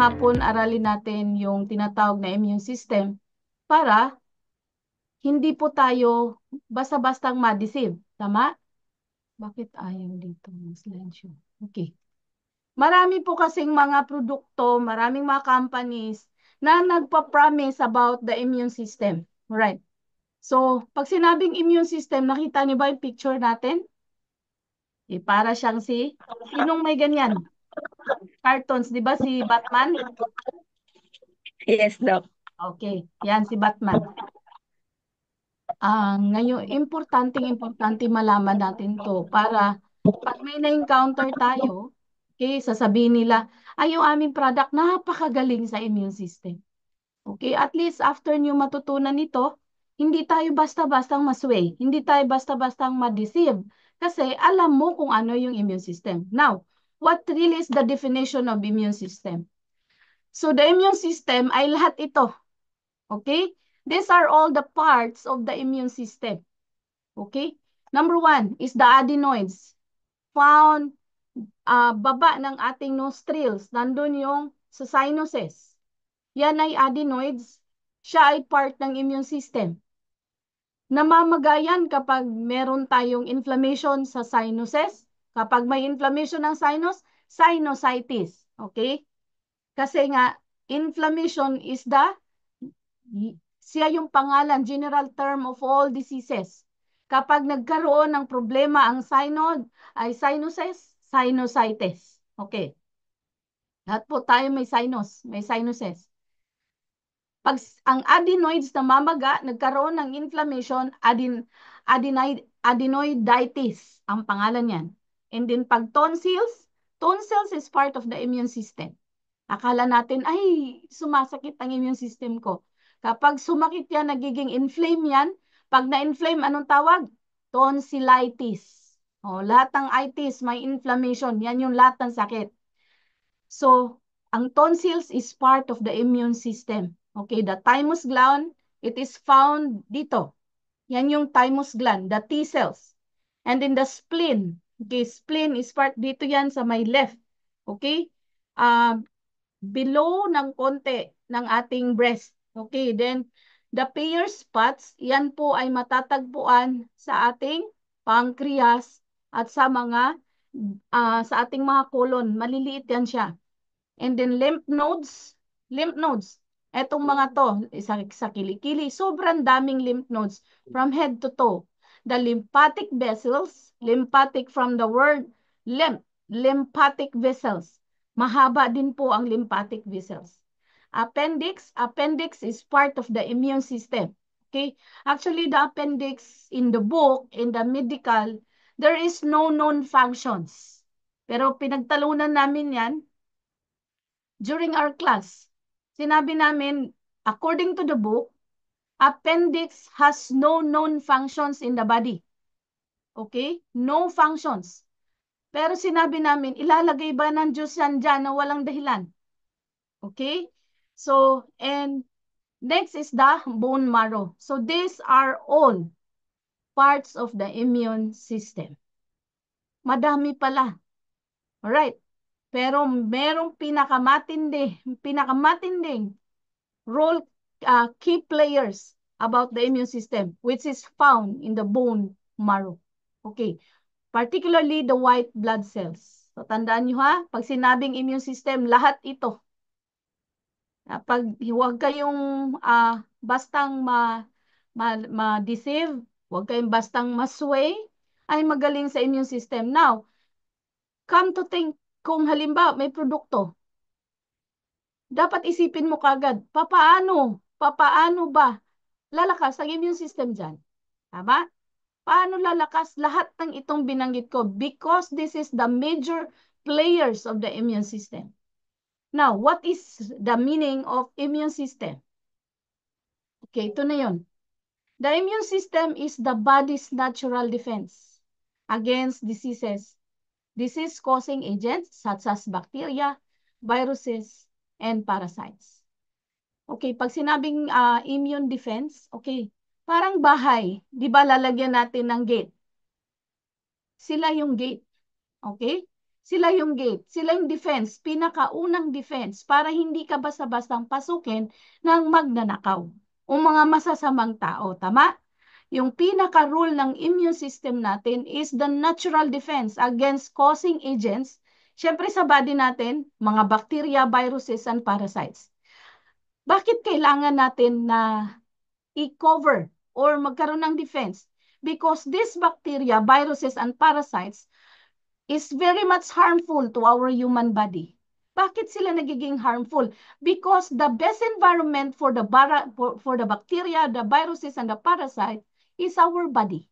hapon aralin natin yung tinatawag na immune system para hindi po tayo basta-bastang ma-deceive. Tama? Bakit ayaw dito ng slideshow? Okay. Marami po kasing mga produkto, maraming mga companies na nagpa-promise about the immune system. Right. So, pag sinabing immune system, nakita niyo ba yung picture natin? Para siyang sinong may ganyan? Cartoons, di ba si Batman? Yes, Doc. Okay, yan si Batman. Ngayon, importante malaman natin to para pag may na-encounter tayo, okay, sasabihin nila, ay yung aming product napakagaling sa immune system. Okay, at least after nyo matutunan ito, hindi tayo basta-bastang masway, hindi tayo basta-bastang ma-deceive kasi alam mo kung ano yung immune system. Now, what really is the definition of immune system? So the immune system ay lahat ito. Okay? These are all the parts of the immune system. Okay? Number one is the adenoids. Found baba ng ating nostrils. Nandun yung sa sinuses. Yan ay adenoids. Siya ay part ng immune system. Namamagayan kapag meron tayong inflammation sa sinuses. Kapag may inflammation ng sinus, sinusitis. Okay? Kasi nga, inflammation is siya yung pangalan, general term of all diseases. Kapag nagkaroon ng problema ang sinuses, sinusitis. Okay. Lahat po tayo may may sinuses. Pag ang adenoids na mamaga, nagkaroon ng inflammation, adenoiditis ang pangalan niyan. And then pag tonsils is part of the immune system. Akala natin, ay, sumasakit ang immune system ko. Kapag sumakit yan, nagiging inflame yan. Pag na-inflame, anong tawag? Tonsillitis. O, lahat ng itis, may inflammation. Yan yung lahat ng sakit. So, ang tonsils is part of the immune system. Okay, the thymus gland, it is found dito. Yan yung thymus gland, the T cells. And in the spleen, okay, spleen is part dito yan sa may left. Okay? Below ng konti ng ating breast. Okay, then the Peyer's spots, yan po ay matatagpuan sa ating pancreas at sa sa ating mga colon. Maliliit yan siya. And then lymph nodes. Etong mga to, sa kilikili, sobrang daming lymph nodes from head to toe. The lymphatic vessels, lymphatic from the word lymphatic vessels. Mahaba din po ang lymphatic vessels. Appendix is part of the immune system. Okay? Actually, the appendix in the book, in the medical, there is no known functions. Pero pinagtalunan namin yan during our class. Sinabi namin, according to the book, appendix has no known functions in the body. Okay? No functions. Pero sinabi namin, ilalagay ba ng Diyos yan dyan na walang dahilan? Okay? So, and next is the bone marrow. So, these are all parts of the immune system. Madami pala. Alright. Pero merong pinakamatinding role, key players about the immune system, which is found in the bone marrow. Okay. Particularly the white blood cells. So, tandaan nyo ha, pag sinabing immune system, lahat ito. Pag huwag kayong bastang ma-deceive, huwag kayong bastang masway, ay magaling sa immune system. Now, come to think, kung halimbawa may produkto, dapat isipin mo kagad, papaano ba lalakas ang immune system dyan? Tama? Paano lalakas lahat ng itong binanggit ko? Because this is the major players of the immune system. Now, what is the meaning of immune system? Okay, ito na yun. The immune system is the body's natural defense against diseases, disease-causing agents such as bacteria, viruses, and parasites. Okay, pag sinabing immune defense, okay, parang bahay, di ba lalagyan natin ng gate? Sila yung gate. Okay? Sila yung gate, sila yung defense, pinakaunang defense para hindi ka basta-bastang pasukin ng magnanakaw o mga masasamang tao. Tama? Yung pinaka-rule ng immune system natin is the natural defense against causing agents. Siyempre sa body natin, mga bacteria, viruses, and parasites. Bakit kailangan natin na i-cover or magkaroon ng defense? Because these bacteria, viruses, and parasites is very much harmful to our human body. Bakit sila nagiging harmful? Because the best environment for for the bacteria, the viruses, and the parasite is our body.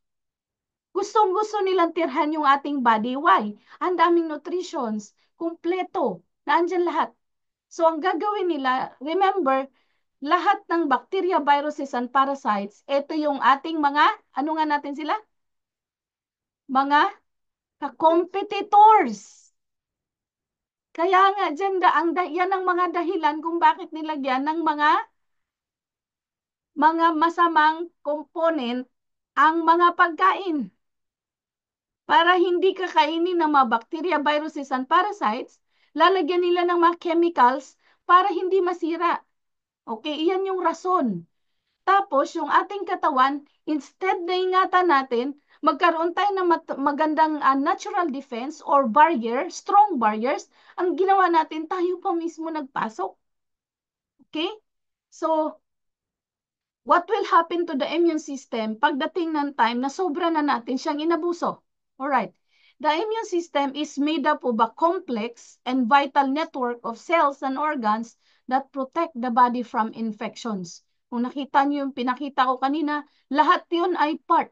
Gustong-gusto nilang tirhan yung ating body. Why? Ang daming nutritions, kumpleto, naandyan lahat. So, ang gagawin nila, remember, lahat ng bacteria, viruses, and parasites, ito yung ating mga, ano nga natin sila? Mga ka-competitors. Kaya nga, dyan, yan ang mga dahilan kung bakit nilagyan ng mga masamang component ang mga pagkain. Para hindi kakainin ng mga bacteria, viruses, and parasites, lalagyan nila ng mga chemicals para hindi masira. Okay, iyan yung rason. Tapos, yung ating katawan, instead na ingatan natin, magkaroon tayo ng magandang natural defense or barrier, strong barriers, ang ginawa natin, tayo pa mismo nagpasok. Okay? So, what will happen to the immune system pagdating ng time na sobra na natin siyang inabuso? Alright. The immune system is made up of a complex and vital network of cells and organs that protect the body from infections. Kung nakita niyo yung pinakita ko kanina, lahat yun ay part.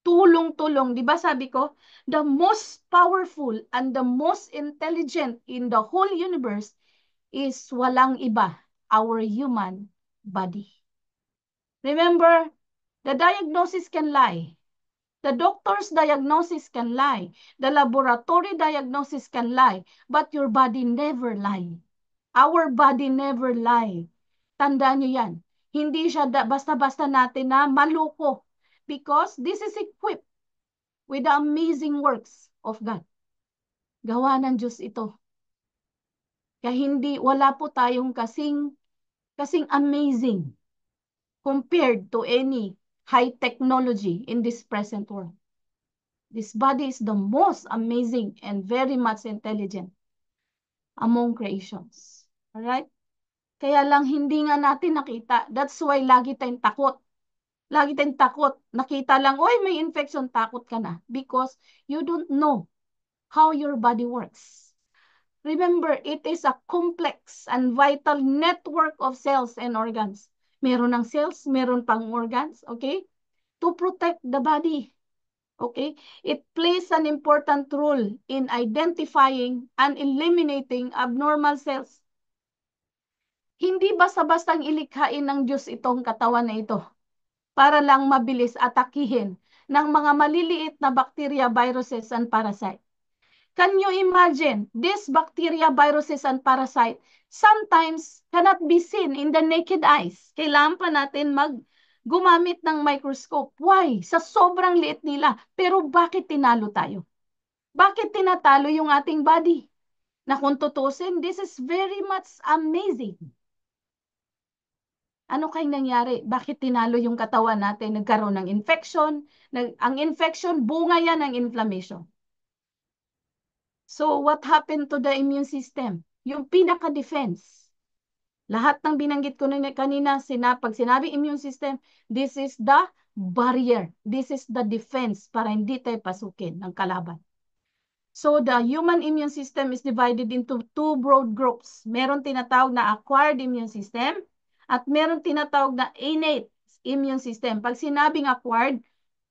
Tulong-tulong. Di ba sabi ko, the most powerful and the most intelligent in the whole universe is walang iba, our human body. Remember, the diagnosis can lie. The doctor's diagnosis can lie. The laboratory diagnosis can lie. But your body never lie. Our body never lie. Tandaan nyo yan. Hindi siya basta-basta natin na maluko. Because this is equipped with the amazing works of God. Gawa ng Diyos ito. Kaya wala po tayong kasing amazing compared to any high technology in this present world. This body is the most amazing and very much intelligent among creations. Alright? Kaya lang hindi nga natin nakita. That's why lagi tayong takot. Lagi tayong takot. Nakita lang, oy, may infection, takot ka na. Because you don't know how your body works. Remember, it is a complex and vital network of cells and organs. Meron ng cells, meron pang organs, okay? To protect the body. Okay? It plays an important role in identifying and eliminating abnormal cells. Hindi basta-bastang ilikhain ng Diyos itong katawan na ito para lang mabilis atakihin ng mga maliliit na bacteria, viruses, and parasite. Can you imagine these bacteria, viruses, and parasite sometimes cannot be seen in the naked eyes? Kailangan pa natin gumamit ng microscope. Why? Sa sobrang liit nila. Pero bakit tinalo tayo? Bakit tinatalo yung ating body? Na kung tutusin, this is very much amazing. Ano kayong nangyari? Bakit tinalo yung katawan natin? Nagkaroon ng infection. Ang infection, bunga yan ng inflammation. So, what happened to the immune system? Yung pinaka-defense. Lahat ng binanggit ko kanina, pag sinabi immune system, this is the barrier. This is the defense para hindi tayo pasukin ng kalaban. So, the human immune system is divided into two broad groups. Meron tinatawag na acquired immune system at meron tinatawag na innate immune system. Pag sinabing acquired,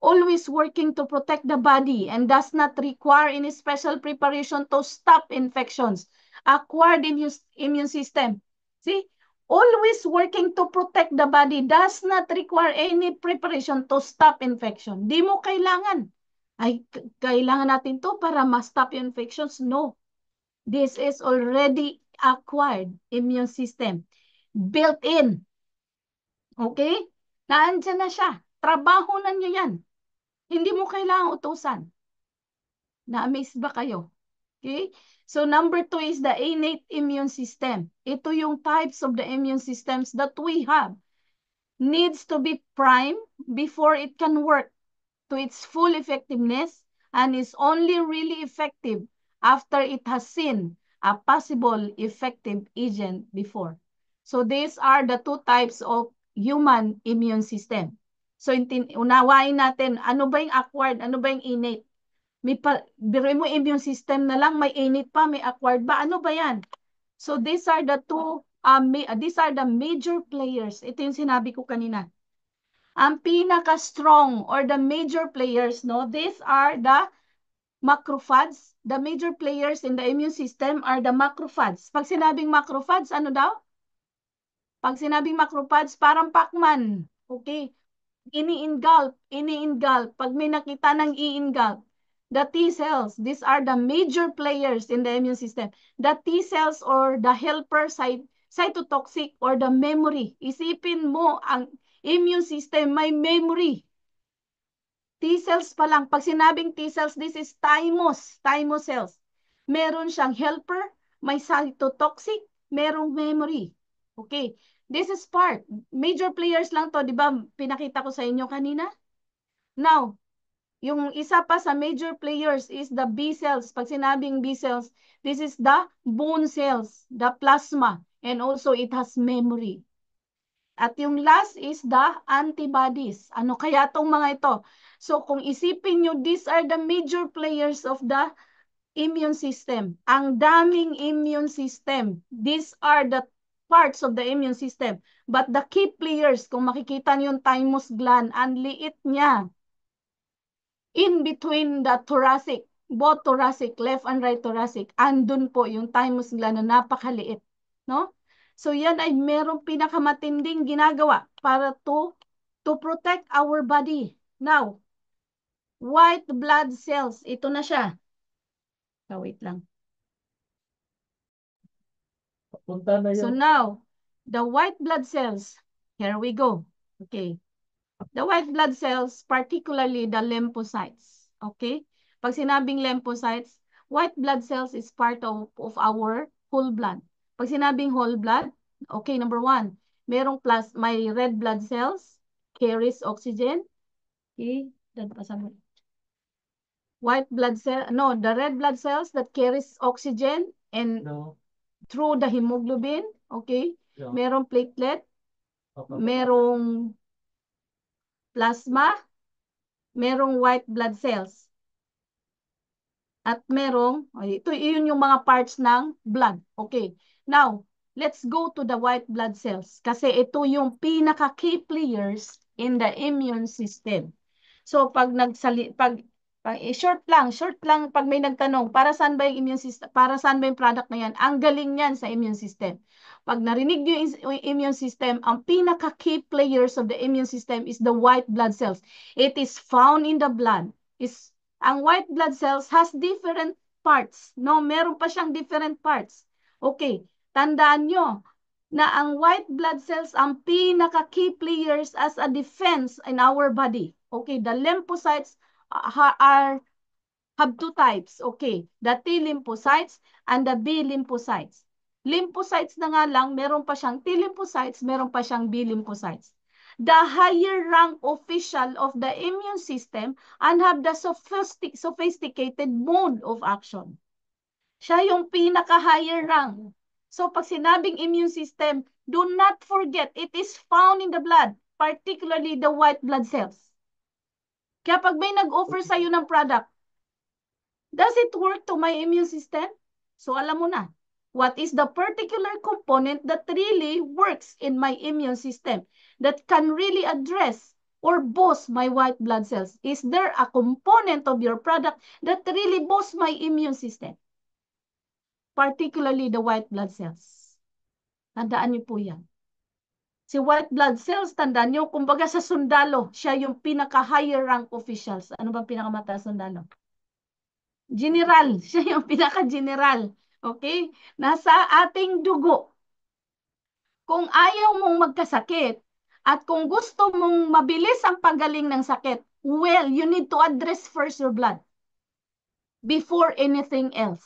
always working to protect the body and does not require any special preparation to stop infections. Acquired immune system. See? Always working to protect the body does not require any preparation to stop infection. Di mo kailangan. Ay, kailangan natin to para ma-stop yung infections. No. This is already acquired immune system. Built in. Okay? Naandyan na siya. Trabaho na niya yan. Hindi mo kailangang utusan. Na-amaze ba kayo? Okay? So number 2 is the innate immune system. Ito yung types of the immune systems that we have. Needs to be primed before it can work to its full effectiveness and is only really effective after it has seen a possible effective agent before. So these are the two types of human immune system. So unawain natin, ano ba yung acquired, ano ba yung innate? Biruin mo immune system na lang, may innate pa, may acquired ba? Ano ba yan? So these are the these are the major players. Ito yung sinabi ko kanina. Ang pinaka-strong or the major players, no? These are the macrophages. The major players in the immune system are the macrophages. Pag sinabing macrophages, ano daw? Pag sinabing macrophages, parang Pacman. Okay? Ini-engulf. Pag may nakita ng i-engulf, the T cells, these are the major players in the immune system. The T cells or the helper cytotoxic or the memory. Isipin mo, ang immune system may memory. T cells pa lang. Pag sinabing T cells, this is thymus cells. Meron siyang helper, may cytotoxic, merong memory. Okay. This is part. Major players lang to, di ba? Pinakita ko sa inyo kanina. Now, yung isa pa sa major players is the B cells. Pag sinabing B cells, this is the bone cells, the plasma, and also it has memory. At yung last is the antibodies. Ano kaya tong mga ito? So kung isipin nyo, these are the major players of the immune system. Ang daming immune system. These are the parts of the immune system. But the key players, kung makikita nyo yung thymus gland, ang liit niya. In between the thoracic, both thoracic, left and right thoracic, andun po yung thymus gland na napakaliit. No? So yan ay merong pinakamatinding ginagawa para to protect our body. Now, white blood cells, ito na siya. Oh, wait lang. So now, the white blood cells, here we go. Okay. The white blood cells, particularly the lymphocytes. Okay? Pag sinabing lymphocytes, white blood cells is part of our whole blood. Pag sinabing whole blood, okay, number 1, may red blood cells, carries oxygen. Okay, white blood cell, no, the red blood cells that carries oxygen and through the hemoglobin, okay? Merong platelet, merong plasma, merong white blood cells. At merong, yun yung mga parts ng blood. Okay. Now, let's go to the white blood cells. Kasi ito yung pinaka-key players in the immune system. So, short lang, pag may nagtanong, para saan ba yung immune system, para saan ba yung product na yan? Ang galing yan sa immune system. Pag narinig nyo yung immune system, ang pinaka-key players of the immune system is the white blood cells. It is found in the blood. Ang white blood cells has different parts. No, meron pa siyang different parts. Okay, tandaan nyo na ang white blood cells ang pinaka-key players as a defense in our body. Okay, the lymphocytes have two types. Okay, the T lymphocytes and the B lymphocytes. Lymphocytes na nga lang, meron pa siyang T lymphocytes, meron pa siyang B lymphocytes. The higher rank official of the immune system and have the sophisticated mode of action. Siya yung pinaka-higher rank. So pag sinabing immune system, do not forget, it is found in the blood, particularly the white blood cells. Kaya pag may nag-offer sa'yo ng product, does it work to my immune system? So alam mo na, what is the particular component that really works in my immune system that can really address or boost my white blood cells? Is there a component of your product that really boosts my immune system? Particularly the white blood cells. Tandaan niyo po yan. Si white blood cells, tandaan niyo, kumbaga sa sundalo, siya yung pinaka-higher rank officials. Ano bang pinakamataas sundalo? General. Siya yung pinaka-general. Okay? Nasa ating dugo. Kung ayaw mong magkasakit at kung gusto mong mabilis ang paggaling ng sakit, well, you need to address first your blood before anything else.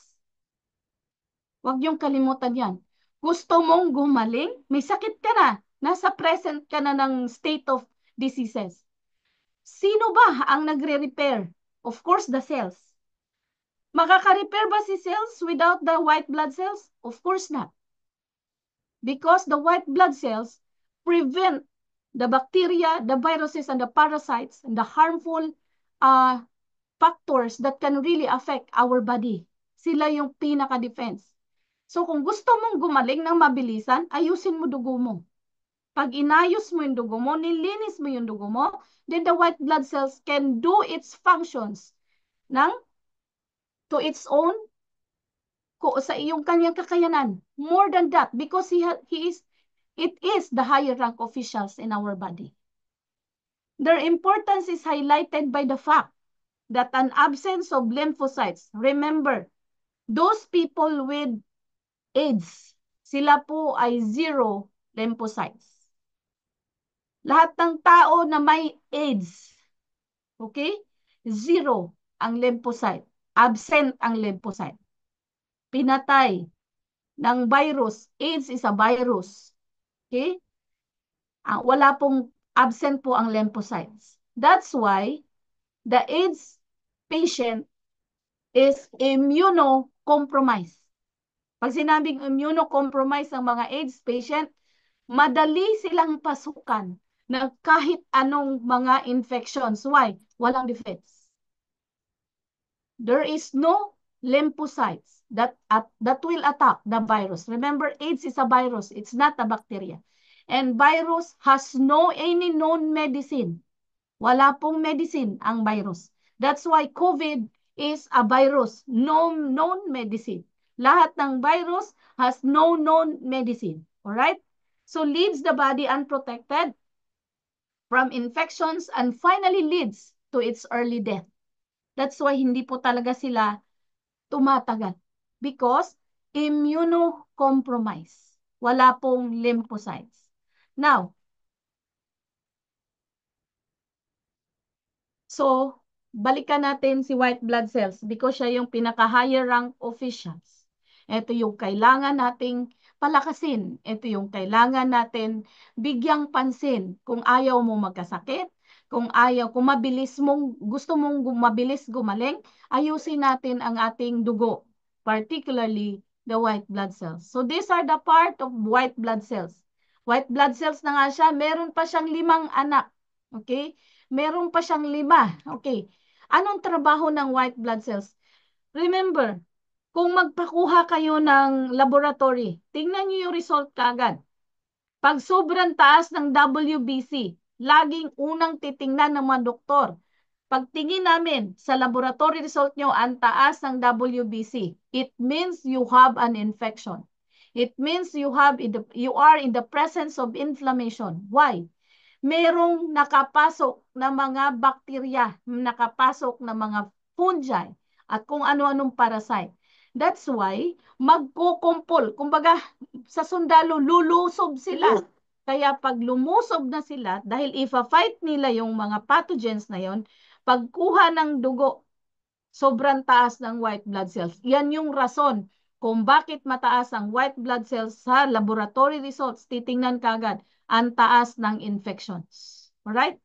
Huwag niyong kalimutan yan. Gusto mong gumaling? May sakit ka na. Nasa present ka na ng state of diseases. Sino ba ang nagre-repair? Of course, the cells. Makaka-repair ba si cells without the white blood cells? Of course not. Because the white blood cells prevent the bacteria, the viruses, and the parasites, and the harmful factors that can really affect our body. Sila yung pinaka-defense. So kung gusto mong gumaling ng mabilisan, ayusin mo dugo mo. Pag inayos mo yung dugo mo, nilinis mo yung dugo mo, then the white blood cells can do its functions ng to its own sa iyong kanyang kakayanan. More than that, because it is the higher rank officials in our body. Their importance is highlighted by the fact that an absence of lymphocytes, remember, those people with AIDS, sila po ay zero lymphocytes. Lahat ng tao na may AIDS, okay? Zero ang lymphocyte. Absent ang lymphocyte. Pinatay ng virus. AIDS is a virus. Okay? Wala pong absent po ang lymphocytes. That's why the AIDS patient is immunocompromised. Pag sinabing immunocompromised ang mga AIDS patient, madali silang pasukan ng kahit anong mga infections. Why? Walang defense. There is no lymphocytes that will attack the virus. Remember, AIDS is a virus. It's not a bacteria. And virus has no any known medicine. Wala pong medicine ang virus. That's why COVID is a virus. No known medicine. Lahat ng virus has no known medicine. Alright? So leaves the body unprotected from infections and finally leads to its early death. That's why hindi po talaga sila tumatagal. Because immunocompromised. Wala pong lymphocytes. Now, so, balikan natin si white blood cells because siya yung pinaka-higher rank officials. Ito yung kailangan nating palakasin. Ito yung kailangan natin bigyang pansin kung ayaw mo magkasakit, kung gusto mong mabilis gumaling, ayusin natin ang ating dugo, particularly the white blood cells. So these are the part of white blood cells. White blood cells na nga siya, meron pa siyang 5 anak. Okay? Meron pa siyang 5. Okay. Anong trabaho ng white blood cells? Remember, kung magpakuha kayo ng laboratory, tingnan niyo yung result kaagad. Pag sobrang taas ng WBC, laging unang titingnan ng mga doktor. Pagtingin namin sa laboratory result nyo, ang taas ng WBC, it means you have an infection. It means you are in the presence of inflammation. Why? Merong nakapasok na mga bakterya, nakapasok na mga fungi, at kung ano-anong parasite. That's why, magkukumpol. Kumbaga, sa sundalo, lulusob sila. Kaya pag lumusob na sila, dahil ifa-fight nila yung mga pathogens na yon, pagkuha ng dugo, sobrang taas ng white blood cells. Yan yung rason kung bakit mataas ang white blood cells sa laboratory results. Titingnan kagad ang taas ng infections. Alright?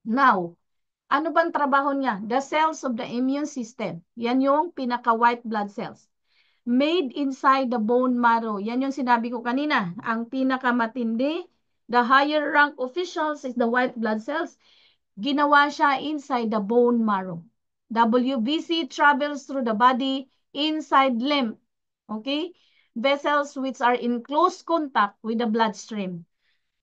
Now, ano bang trabaho niya? The cells of the immune system. Yan yung pinaka-white blood cells. Made inside the bone marrow. Yan yung sinabi ko kanina. Ang pinakamatindi, the higher rank officials is the white blood cells. Ginawa siya inside the bone marrow. WBC travels through the body inside lymph. Okay? Vessels which are in close contact with the bloodstream.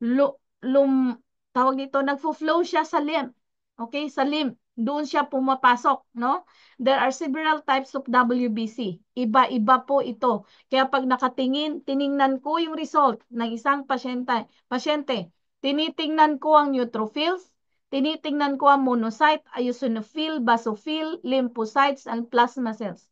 Tawag dito, nagfo-flow siya sa lymph. Okay? Sa lymph. Doon siya pumapasok, no? There are several types of WBC. Iba-iba po ito. Kaya pag tiningnan ko yung result ng isang pasyente, tinitingnan ko ang neutrophils, tinitingnan ko ang monocyte, eosinophil, basophil, lymphocytes, and plasma cells.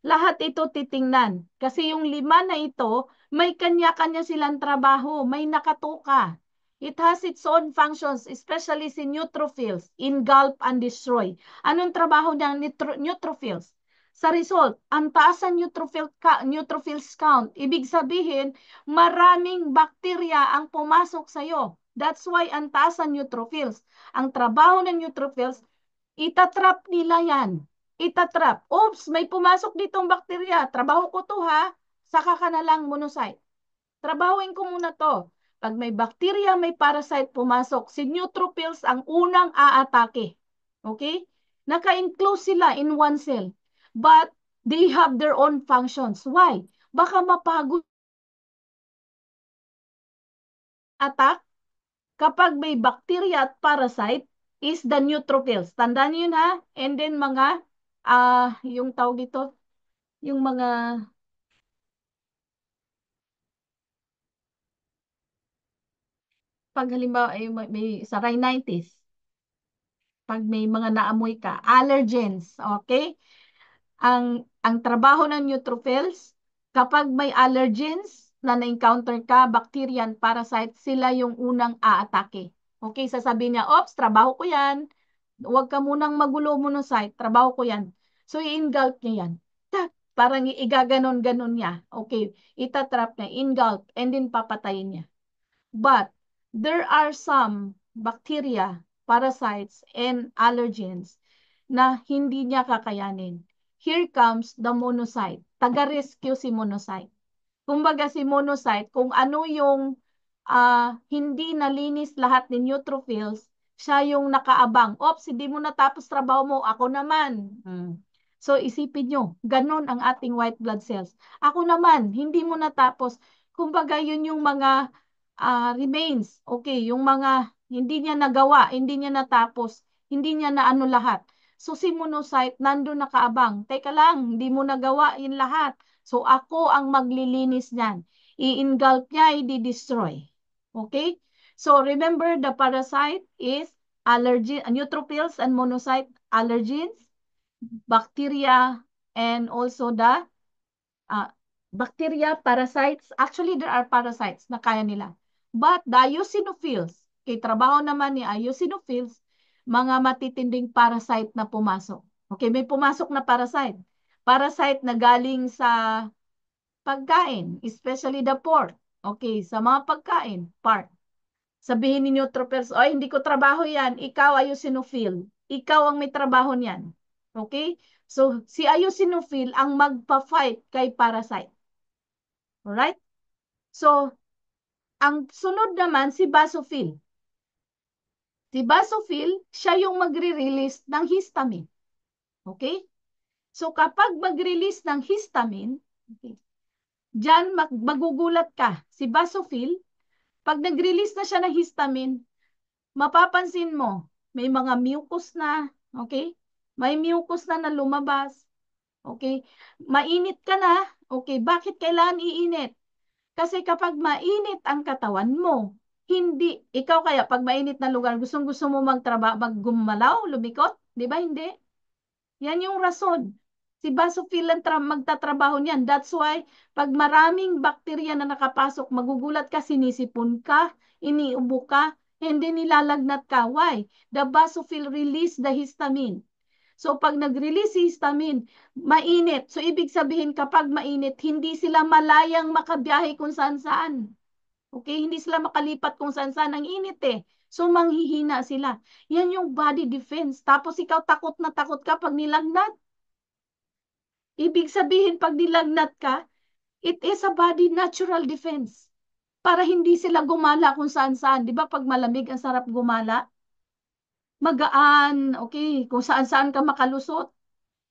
Lahat ito titingnan. Kasi yung 5 na ito, may kanya-kanya silang trabaho, may nakatuka. It has its own functions, especially si neutrophils, engulf and destroy. Anong trabaho ng neutrophils? Sa result, ang taas ang neutrophils count. Ibig sabihin, maraming bakterya ang pumasok sa'yo. That's why ang taas ang neutrophils. Ang trabaho ng neutrophils, itatrap nila yan. Itatrap. Oops, may pumasok ditong bakterya. Trabaho ko to ha. Saka ka na lang monocyte. Trabahuin ko muna to. Pag may bacteria, may parasite pumasok, si neutrophils ang unang aatake. Okay? Naka-enclose sila in one cell. But they have their own functions. Why? Baka mapagod attack kapag may bacteria at parasite is the neutrophils. Tandaan niyo yun ha? And then mga, yung tawag dito, yung mga pag halimbawa ay may sa rhinitis, pag may mga naamoy ka, allergens, okay? Ang trabaho ng neutrophils, kapag may allergens na na-encounter ka, bacterian, parasite, sila yung unang aatake. Okay, sasabihin niya, ops, trabaho ko yan. Huwag ka munang magulo monocyte, trabaho ko yan. So, i-engulf niya yan. Parang igaganon-ganon niya. Okay, itatrap niya, engulf, and then papatayin niya. But there are some bacteria, parasites, and allergens na hindi niya kakayanin. Here comes the monocyte. Taga-rescue si monocyte. Kumbaga si monocyte, kung ano yung hindi nalinis lahat ni neutrophils, siya yung nakaabang. Ops, hindi mo natapos trabaho mo, ako naman. So isipin nyo, ganun ang ating white blood cells. Ako naman, hindi mo natapos. Kumbaga yun yung mga remains. Okay, yung mga hindi niya nagawa, hindi niya natapos, hindi niya na ano lahat. So si monocyte, nandun nakaabang. Teka lang, hindi mo nagawa yun lahat. So ako ang maglilinis niyan. I-engulf niya, i-destroy. Okay? So remember, the parasite is neutrophils and monocyte allergens, bacteria, and also the bacteria, parasites. Actually, there are parasites na kaya nila. But the eosinophils, kay trabaho naman ni eosinophils, mga matitinding parasite na pumasok. Okay, may pumasok na parasite. Parasite na galing sa pagkain, especially the pork. Okay, sa mga pagkain, part. Sabihin ni neutrophils, oy, hindi ko trabaho yan. Ikaw, eosinophil. Ikaw ang may trabaho niyan. Okay? So, si eosinophil ang magpa-fight kay parasite. Alright? So, ang sunod naman si basophil. Si basophil, siya yung magre-release ng histamine. Okay? So, kapag mag-release ng histamine, okay, dyan magugulat ka. Si basophil, pag nag-release na siya ng histamine, mapapansin mo, may mga mucus na, okay? May mucus na lumabas, okay? Mainit ka na, okay? Bakit kailangan iinit? Kasi kapag mainit ang katawan mo, hindi, ikaw kaya pag mainit na lugar, gustong-gusto mo maggumalaw, lumikot? Di ba hindi? Yan yung rason. Si basophil ang magtatrabaho niyan. That's why, pag maraming bakterya na nakapasok, magugulat ka, sinisipon ka, iniubo ka, hindi nilalagnat ka. Why? The basophil release the histamine. So, pag nag-release si histamine, mainit. So, ibig sabihin, kapag mainit, hindi sila malayang makabiyahe kung saan-saan. Okay? Hindi sila makalipat kung saan-saan. Ang init eh. So, manghihina sila. Yan yung body defense. Tapos, ikaw takot na takot ka pag nilagnat. Ibig sabihin, pag nilagnat ka, it is a body natural defense. Para hindi sila gumala kung saan-saan. Di ba pag malamig, ang sarap gumala? Magaan, okay, kung saan-saan ka makalusot,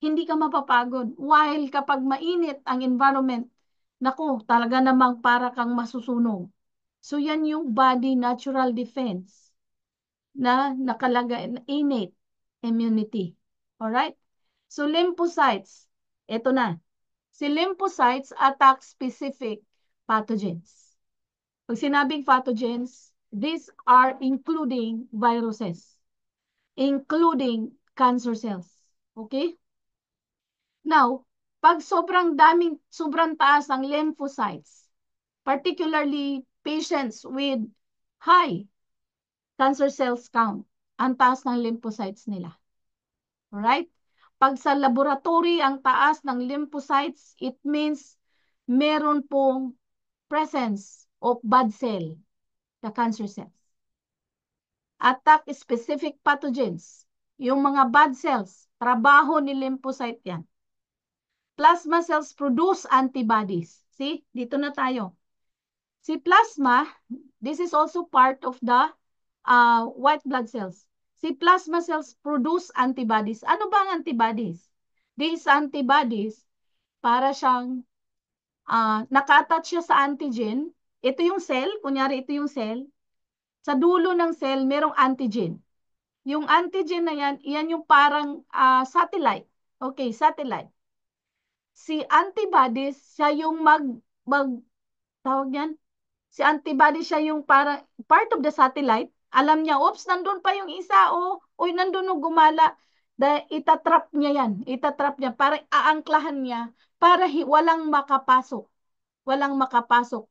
hindi ka mapapagod. While kapag mainit ang environment, naku, talaga namang para kang masusunog. So yan yung body natural defense na nakalagay, innate immunity. Alright? So lymphocytes, ito na. Si lymphocytes attack specific pathogens. Pag sinabing pathogens, these are including viruses, including cancer cells. Okay? Now, pag sobrang taas ang lymphocytes, particularly patients with high cancer cells count, ang taas ng lymphocytes nila. Alright? Pag sa laboratory ang taas ng lymphocytes, it means meron pong presence of bad cell, the cancer cells. Attack specific pathogens. Yung mga bad cells, trabaho ni lymphocyte yan. Plasma cells produce antibodies. See, dito na tayo. Si plasma, this is also part of the white blood cells. Si plasma cells produce antibodies. Ano ba ang antibodies? These antibodies, para siyang naka-attach siya sa antigen. Ito yung cell, kunyari ito yung cell. Sa dulo ng cell, merong antigen. Yung antigen na yan, yan yung parang satellite. Okay, satellite. Si antibodies, siya yung tawag yan, si antibody siya yung para part of the satellite. Alam niya, oops, nandun pa yung isa, uy, nandun yung gumala. Itatrap niya yan. Itatrap niya. Para aangklahan niya para walang makapasok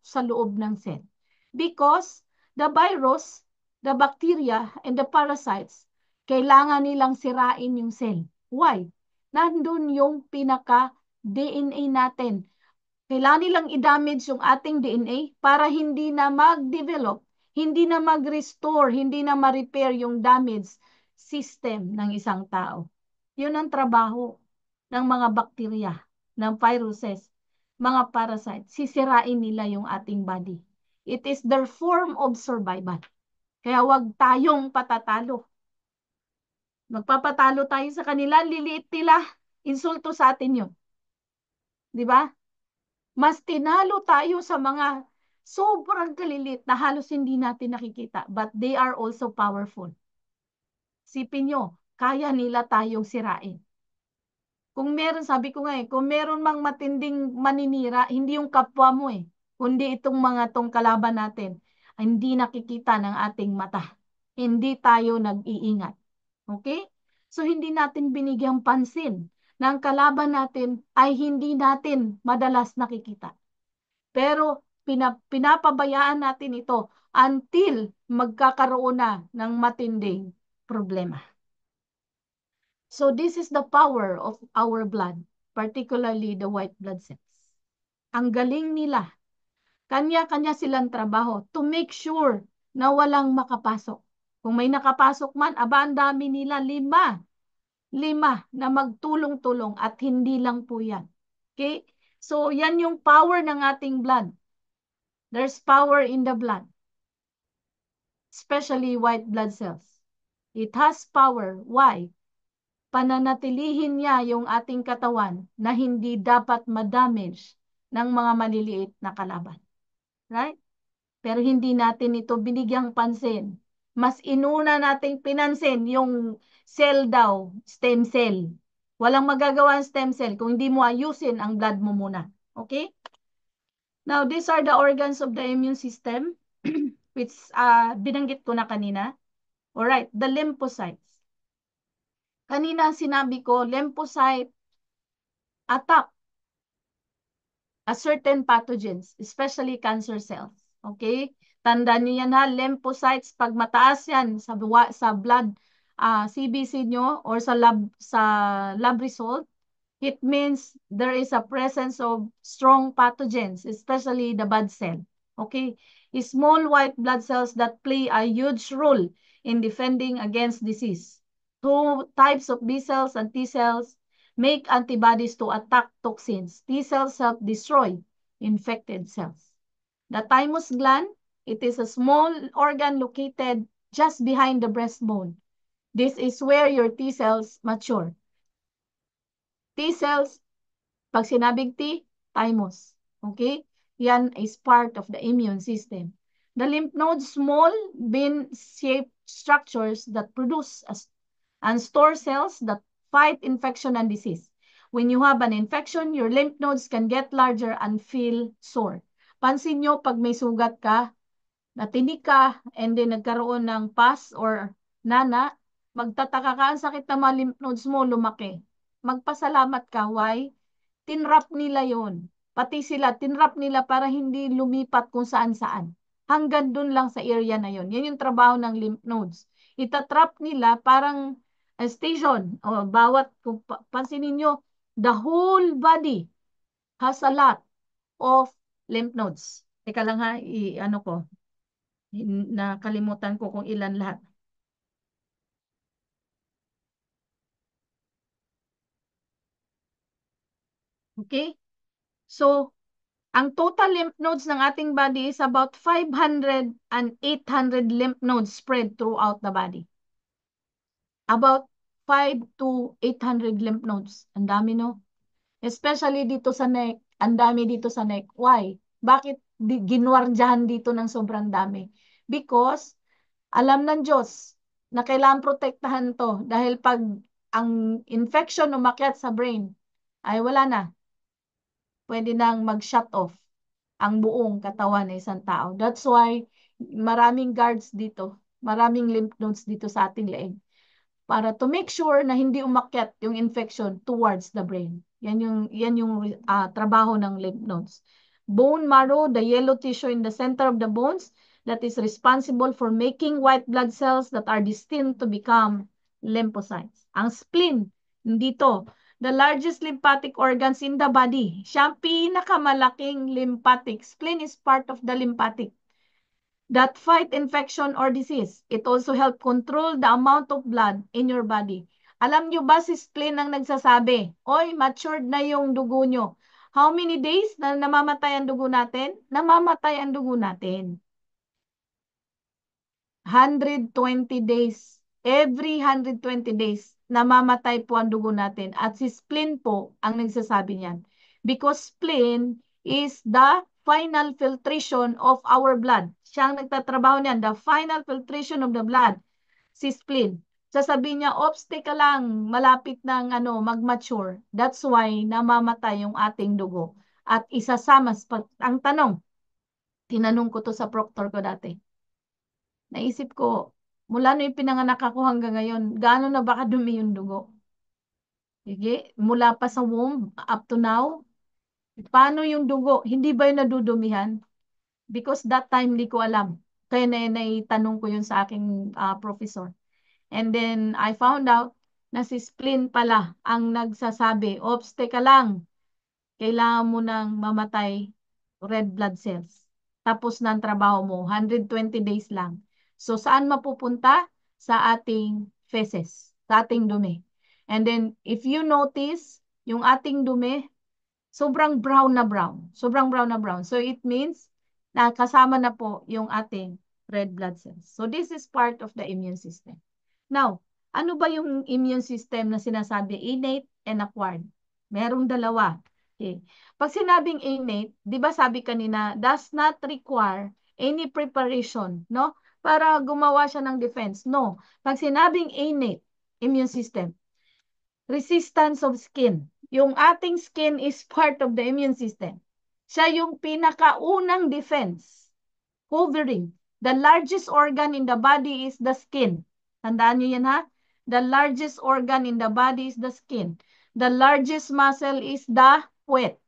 sa loob ng cell. Because the virus, the bacteria, and the parasites, kailangan nilang sirain yung cell. Why? Nandun yung pinaka-DNA natin. Kailangan nilang i-damage yung ating DNA para hindi na mag-develop, hindi na mag-restore, hindi na ma-repair yung damage system ng isang tao. Yun ang trabaho ng mga bakterya, ng viruses, mga parasites. Sisirain nila yung ating body. It is their form of survival. Kaya wag tayong patatalo. Magpapatalo tayo sa kanila, liliit nila, insulto sa atin yun. Di ba? Mas tinalo tayo sa mga sobrang kalilit na halos hindi natin nakikita. But they are also powerful. Sipin nyo, kaya nila tayong sirain. Kung meron, sabi ko nga kung meron mang matinding maninira, hindi yung kapwa mo kundi itong mga tong kalaban natin, hindi nakikita ng ating mata. Hindi tayo nag-iingat. Okay? So, hindi natin binigyang pansin na ang kalaban natin ay hindi natin madalas nakikita. Pero pinapabayaan natin ito until magkakaroon na ng matinding problema. So this is the power of our blood, particularly the white blood cells. Ang galing nila. Kanya-kanya silang trabaho to make sure na walang makapasok. Kung may nakapasok man, ang dami nila, lima na magtulong-tulong at hindi lang po yan. Okay? So, yan yung power ng ating blood. There's power in the blood, especially white blood cells. It has power. Why? Pananatilihin niya yung ating katawan na hindi dapat ma-damage ng mga maliliit na kalaban. Right? Pero hindi natin ito binigyang pansin. Mas inuna nating pinansin yung cell daw, stem cell. Walang magagawa ang stem cell kung hindi mo ayusin ang blood mo muna. Okay? Now, these are the organs of the immune system, which binanggit ko na kanina. Alright, the lymphocytes. Kanina sinabi ko, lymphocyte attack a certain pathogens, especially cancer cells. Okay? Tandaan niyo yan ha, lymphocytes, pag mataas yan sa blood CBC nyo or sa lab result, it means there is a presence of strong pathogens, especially the bad cell. Okay? Small white blood cells that play a huge role in defending against disease. Two types of B cells and T cells make antibodies to attack toxins. T cells help destroy infected cells. The thymus gland, it is a small organ located just behind the breastbone. This is where your T cells mature. T cells, pag sinabing T, thymus. Okay? Yan is part of the immune system. The lymph nodes, small bean-shaped structures that produce and store cells that fight infection and disease. When you have an infection, your lymph nodes can get larger and feel sore. Pansin nyo, pag may sugat ka, natinig ka, and then nagkaroon ng pus or nana, magtataka ka, ang sakit ng mga lymph nodes mo, lumaki. Magpasalamat ka, why? Tinrap nila yon. Pati sila, tinrap nila para hindi lumipat kung saan-saan. Hanggang dun lang sa area na yon. Yan yung trabaho ng lymph nodes. Itatrap nila parang station. O, bawat, kung pansinin nyo, the whole body has a lot of lymph nodes. Teka lang ha, ano ko, nakalimutan ko kung ilan lahat. Okay? So, ang total lymph nodes ng ating body is about 500 and 800 lymph nodes spread throughout the body. About 5 to 800 lymph nodes. Ang dami, no? Especially dito sa neck. Ang dami dito sa neck. Why? Bakit ginwardyahan dito ng sobrang dami? Because alam ng Diyos na kailangan protektahan to dahil pag ang infection umakyat sa brain, ay wala na. Pwede nang mag-shut off ang buong katawan ng isang tao. That's why maraming guards dito, maraming lymph nodes dito sa ating leeg para to make sure na hindi umakyat yung infection towards the brain. Yan yung trabaho ng lymph nodes. Bone marrow, the yellow tissue in the center of the bones that is responsible for making white blood cells that are destined to become lymphocytes. Ang spleen, dito, the largest lymphatic organs in the body. Siya ang pinakamalaking lymphatic. Spleen is part of the lymphatic that fight infection or disease. It also help control the amount of blood in your body. Alam nyo ba si spleen ang nagsasabi, oy, matured na yung dugo nyo. How many days na namamatay ang dugo natin? Namamatay ang dugo natin. 120 days. Every 120 days, namamatay po ang dugo natin. At si spleen po ang nagsasabi niyan. Because spleen is the final filtration of our blood. Siya ang nagtatrabaho niyan. The final filtration of the blood. Si spleen. Sasabihin niya, ops, teka lang, malapit ng mag-mature. That's why namamatay yung ating dugo. At isasama, ang tanong, tinanong ko to sa proctor ko dati. Naisip ko, mula no ipinanganak ako hanggang ngayon, gaano na ba kadumi yung dugo? Sige, mula pa sa womb up to now, paano yung dugo? Hindi ba yung nadudumihan? Because that time, hindi ko alam. Kaya naitanong ko yun sa aking professor. And then, I found out na si spleen pala ang nagsasabi, ops, teka lang, kailangan mo nang mamatay red blood cells. Tapos na ang trabaho mo, 120 days lang. So, saan mapupunta? Sa ating feces, sa ating dumi. And then, if you notice, yung ating dumi, sobrang brown na brown. Sobrang brown na brown. So, it means na kasama na po yung ating red blood cells. So, this is part of the immune system. Now, ano ba yung immune system na sinasabi? Innate and acquired. Merong dalawa. Okay. Pag sinabing innate, di ba sabi kanina, does not require any preparation, no? Para gumawa siya ng defense. No. Pag sinabing innate immune system, resistance of skin. Yung ating skin is part of the immune system. Siya yung pinakaunang defense. Covering. The largest organ in the body is the skin. Tandaan nyo yan ha? The largest organ in the body is the skin. The largest muscle is the puwet.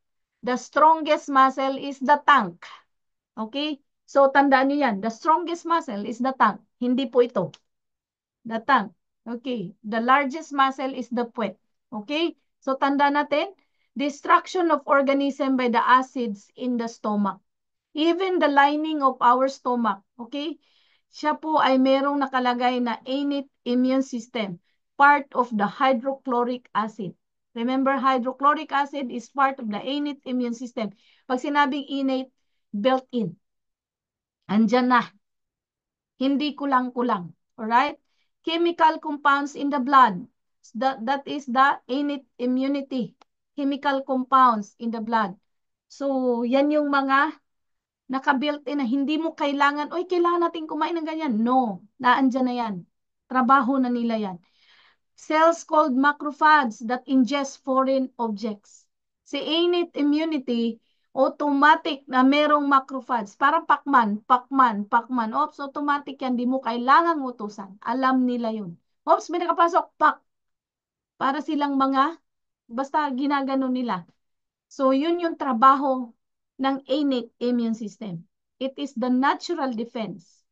The strongest muscle is the tongue. Okay? So, tandaan nyo yan. The strongest muscle is the tongue. Hindi po ito. The tongue. Okay. The largest muscle is the puwet. Okay? So, tandaan natin. Destruction of organism by the acids in the stomach. Even the lining of our stomach. Okay? Siya po ay merong nakalagay na innate immune system. Part of the hydrochloric acid. Remember, hydrochloric acid is part of the innate immune system. Pag sinabing innate, built-in. Andyan na. Hindi kulang-kulang. Alright? Chemical compounds in the blood. That is the innate immunity. Chemical compounds in the blood. So, yan yung mga naka-built-in na hindi mo kailangan, oy, kailangan natin kumain ng ganyan. No, naandyan na yan. Trabaho na nila yan. Cells called macrophages that ingest foreign objects. Si innate immunity, automatic na merong macrophages. Parang pakman. Ops, automatic yan. Di mo kailangan utusan. Alam nila yun. Ops, may nakapasok. Pak. Para silang mga, basta ginagano nila. So, yun yung trabaho ng innate immune system. It is the natural defense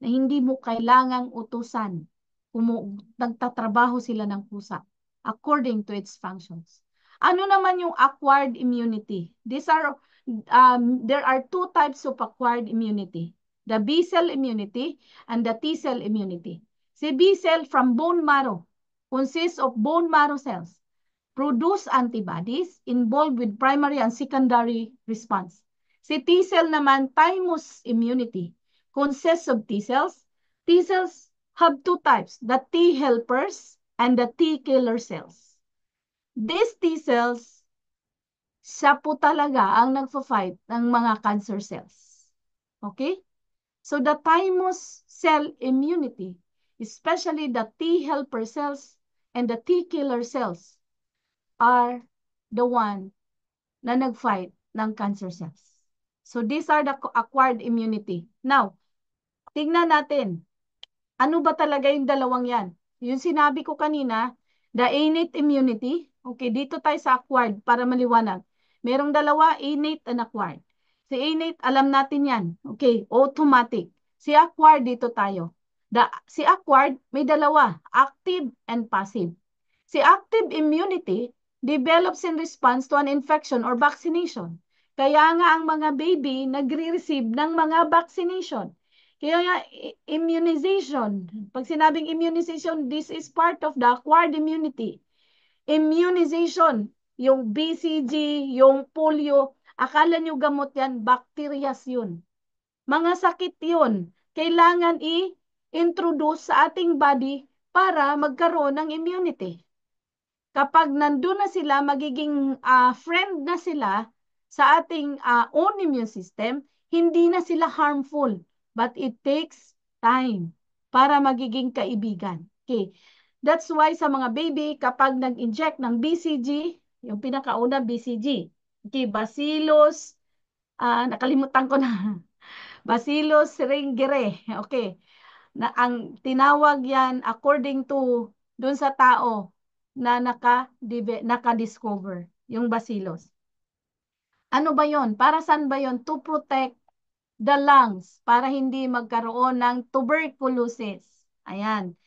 na hindi mo kailangang utusan nagtatrabaho sila ng kusa according to its functions. Ano naman yung acquired immunity? There are two types of acquired immunity. The B cell immunity and the T cell immunity. Si B cell from bone marrow consists of bone marrow cells produce antibodies involved with primary and secondary response. Si T cell naman, thymus immunity, consists of T cells. T cells have two types, the T helpers and the T killer cells. These T cells, siya po talaga ang nagfa-fight ng mga cancer cells. Okay? So the thymus cell immunity, especially the T helper cells and the T killer cells, are the one na nag-fight ng cancer cells. So these are the acquired immunity. Now, tingnan natin, ano ba talaga yung dalawang yan? Yung sinabi ko kanina, the innate immunity. Okay, dito tayo sa acquired para maliwanag. Merong dalawa, innate and acquired. Si innate, alam natin yan. Okay, automatic. Si acquired, dito tayo. Si acquired, may dalawa, active and passive. Si active immunity develops in response to an infection or vaccination. Kaya nga ang mga baby nagre-receive ng mga vaccination. Kaya nga, immunization. Pag sinabing immunization, this is part of the acquired immunity. Immunization, yung BCG, yung polio, akala nyo gamot yan, bacterias yun. Mga sakit yun. Kailangan i-introduce sa ating body para magkaroon ng immunity. Kapag nandun na sila, magiging friend na sila sa ating own immune system, hindi na sila harmful. But it takes time para magiging kaibigan. Okay. That's why sa mga baby, kapag nag-inject ng BCG, yung pinakauna BCG, okay, Bacillus, nakalimutan ko na, Bacillus thuringierae, okay, na ang tinawag yan according to dun sa tao na naka-discover yung bacillus. Ano ba yon? Para saan ba yon? To protect the lungs para hindi magkaroon ng tuberculosis. Ayan.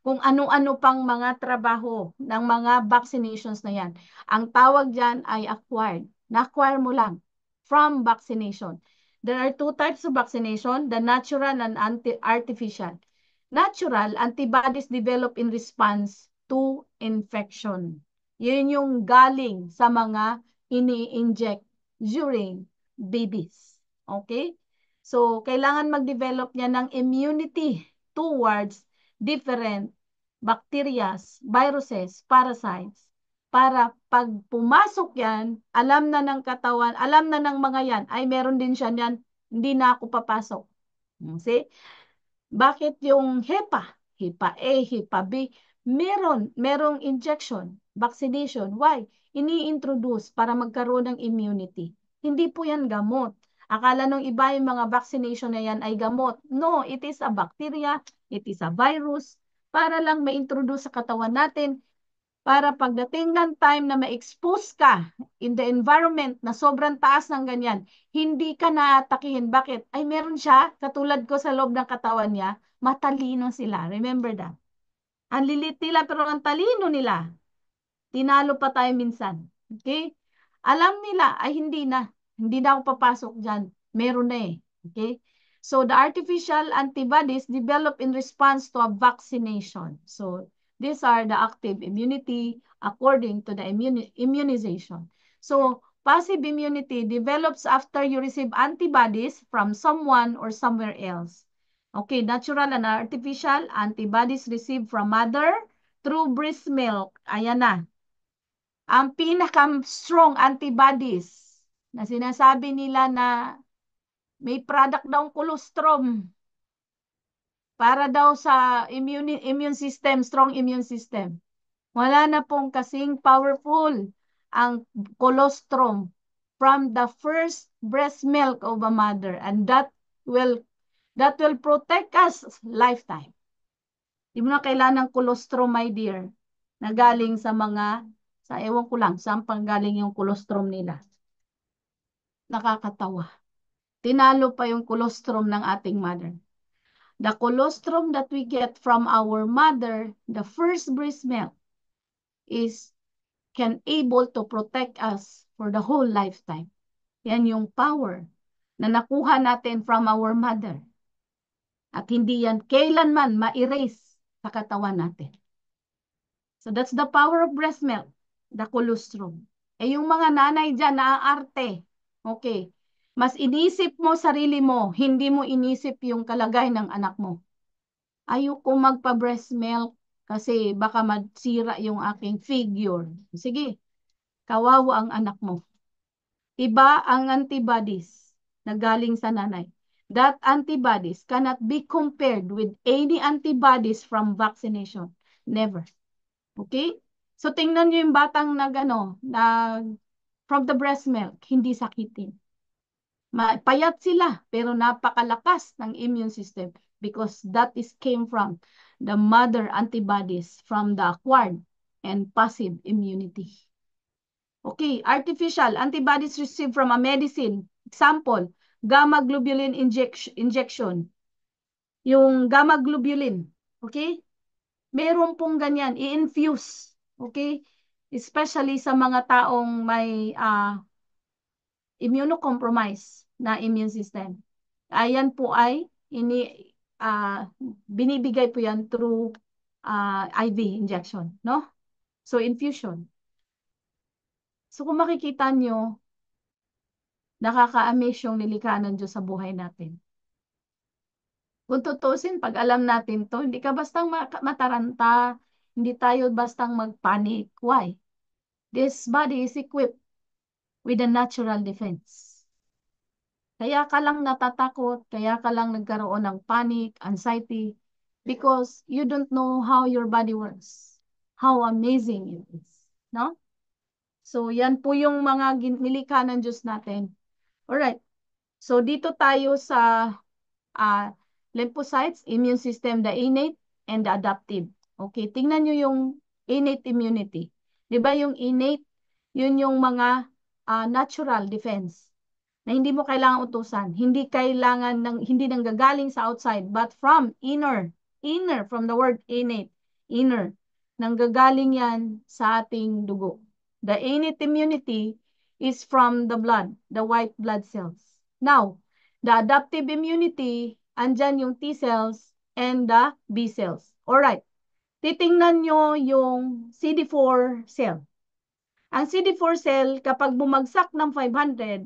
Kung ano-ano pang mga trabaho ng mga vaccinations na yan. Ang tawag dyan ay acquired. Na-acquire mo lang from vaccination. There are two types of vaccination, the natural and artificial. Natural, antibodies develop in response to infection. Yun yung galing sa mga ini-inject during babies. Okay? So, kailangan mag-develop niya ng immunity towards different bacteria, viruses, parasites, para pag pumasok yan, alam na ng katawan, alam na ng mga yan, ay meron din siya yan, hindi na ako papasok. See? Bakit yung HEPA A, HEPA B, merong injection, vaccination. Why? Ini-introduce para magkaroon ng immunity. Hindi po yan gamot. Akala nung iba yung mga vaccination na yan ay gamot. No, it is a bacteria, it is a virus, para lang ma-introduce sa katawan natin, para pagdating ng time na ma-expose ka in the environment na sobrang taas ng ganyan, hindi ka naatakihin. Bakit? Ay meron siya, katulad ko sa loob ng katawan niya, matalino sila. Remember that? Ang lilit nila pero ang talino nila. Tinalo pa tayo minsan. Okay? Alam nila, ay hindi na. Hindi na ako papasok dyan. Meron na eh. Okay? So, the artificial antibodies develop in response to a vaccination. So, these are the active immunity according to the immunization. So, passive immunity develops after you receive antibodies from someone or somewhere else. Okay, natural and artificial antibodies received from mother through breast milk. Ayan na. Ang pinaka-strong antibodies na sinasabi nila na may product daw colostrum para daw sa immune system, strong immune system. Wala na pong kasing powerful ang colostrum from the first breast milk of a mother, and that will protect us lifetime. Di mo na kailangan ng colostrum, my dear, na galing sa ewan ko lang, saan pang galing yung colostrum nila. Nakakatawa. Tinalo pa yung colostrum ng ating mother. The colostrum that we get from our mother, the first breast milk, is can able to protect us for the whole lifetime. Yan yung power na nakuha natin from our mother. At hindi yan kailanman ma-erase sa katawan natin. So that's the power of breast milk, the colostrum. Eh yung mga nanay dyan, naaarte. Okay. Mas inisip mo sarili mo, hindi mo inisip yung kalagay ng anak mo. Ayoko magpa-breast milk kasi baka masira yung aking figure. Sige, kawawa ang anak mo. Iba ang antibodies na galing sa nanay. That antibodies cannot be compared with any antibodies from vaccination. Never. Okay? So tingnan niyo yung batang from the breast milk, hindi sakitin. Payat sila, pero napakalakas ng immune system because that is came from the mother antibodies from the acquired and passive immunity. Okay, artificial antibodies received from a medicine. Example, gamma globulin injection. Yung gamma globulin, okay? Meron pong ganyan, i-infuse, okay? Especially sa mga taong may immunocompromised na immune system. Ayan po ay binibigay po yan through IV injection, no? So infusion. So kung makikita nyo, nakaka-amaze yung nilikha ng Diyos sa buhay natin. Kung tutusin, pag alam natin to, hindi ka bastang mataranta, hindi tayo bastang magpanic. Why? This body is equipped with a natural defense. Kaya ka lang natatakot, kaya ka lang nagkaroon ng panic, anxiety, because you don't know how your body works, how amazing it is. No? So, yan po yung mga nilikha ng Diyos natin. Alright. So, dito tayo sa lymphocytes, immune system, the innate and the adaptive. Okay, tingnan nyo yung innate immunity. Di ba yung innate, yun yung mga natural defense na hindi mo kailangan utusan. Hindi kailangan hindi nanggagaling sa outside, but from inner, from the word innate, inner. Nanggagaling yan sa ating dugo. The innate immunity is from the blood, the white blood cells. Now, the adaptive immunity, andyan yung T cells and the B cells. Alright, titingnan nyo yung CD4 cell. Ang CD4 cell, kapag bumagsak ng 500,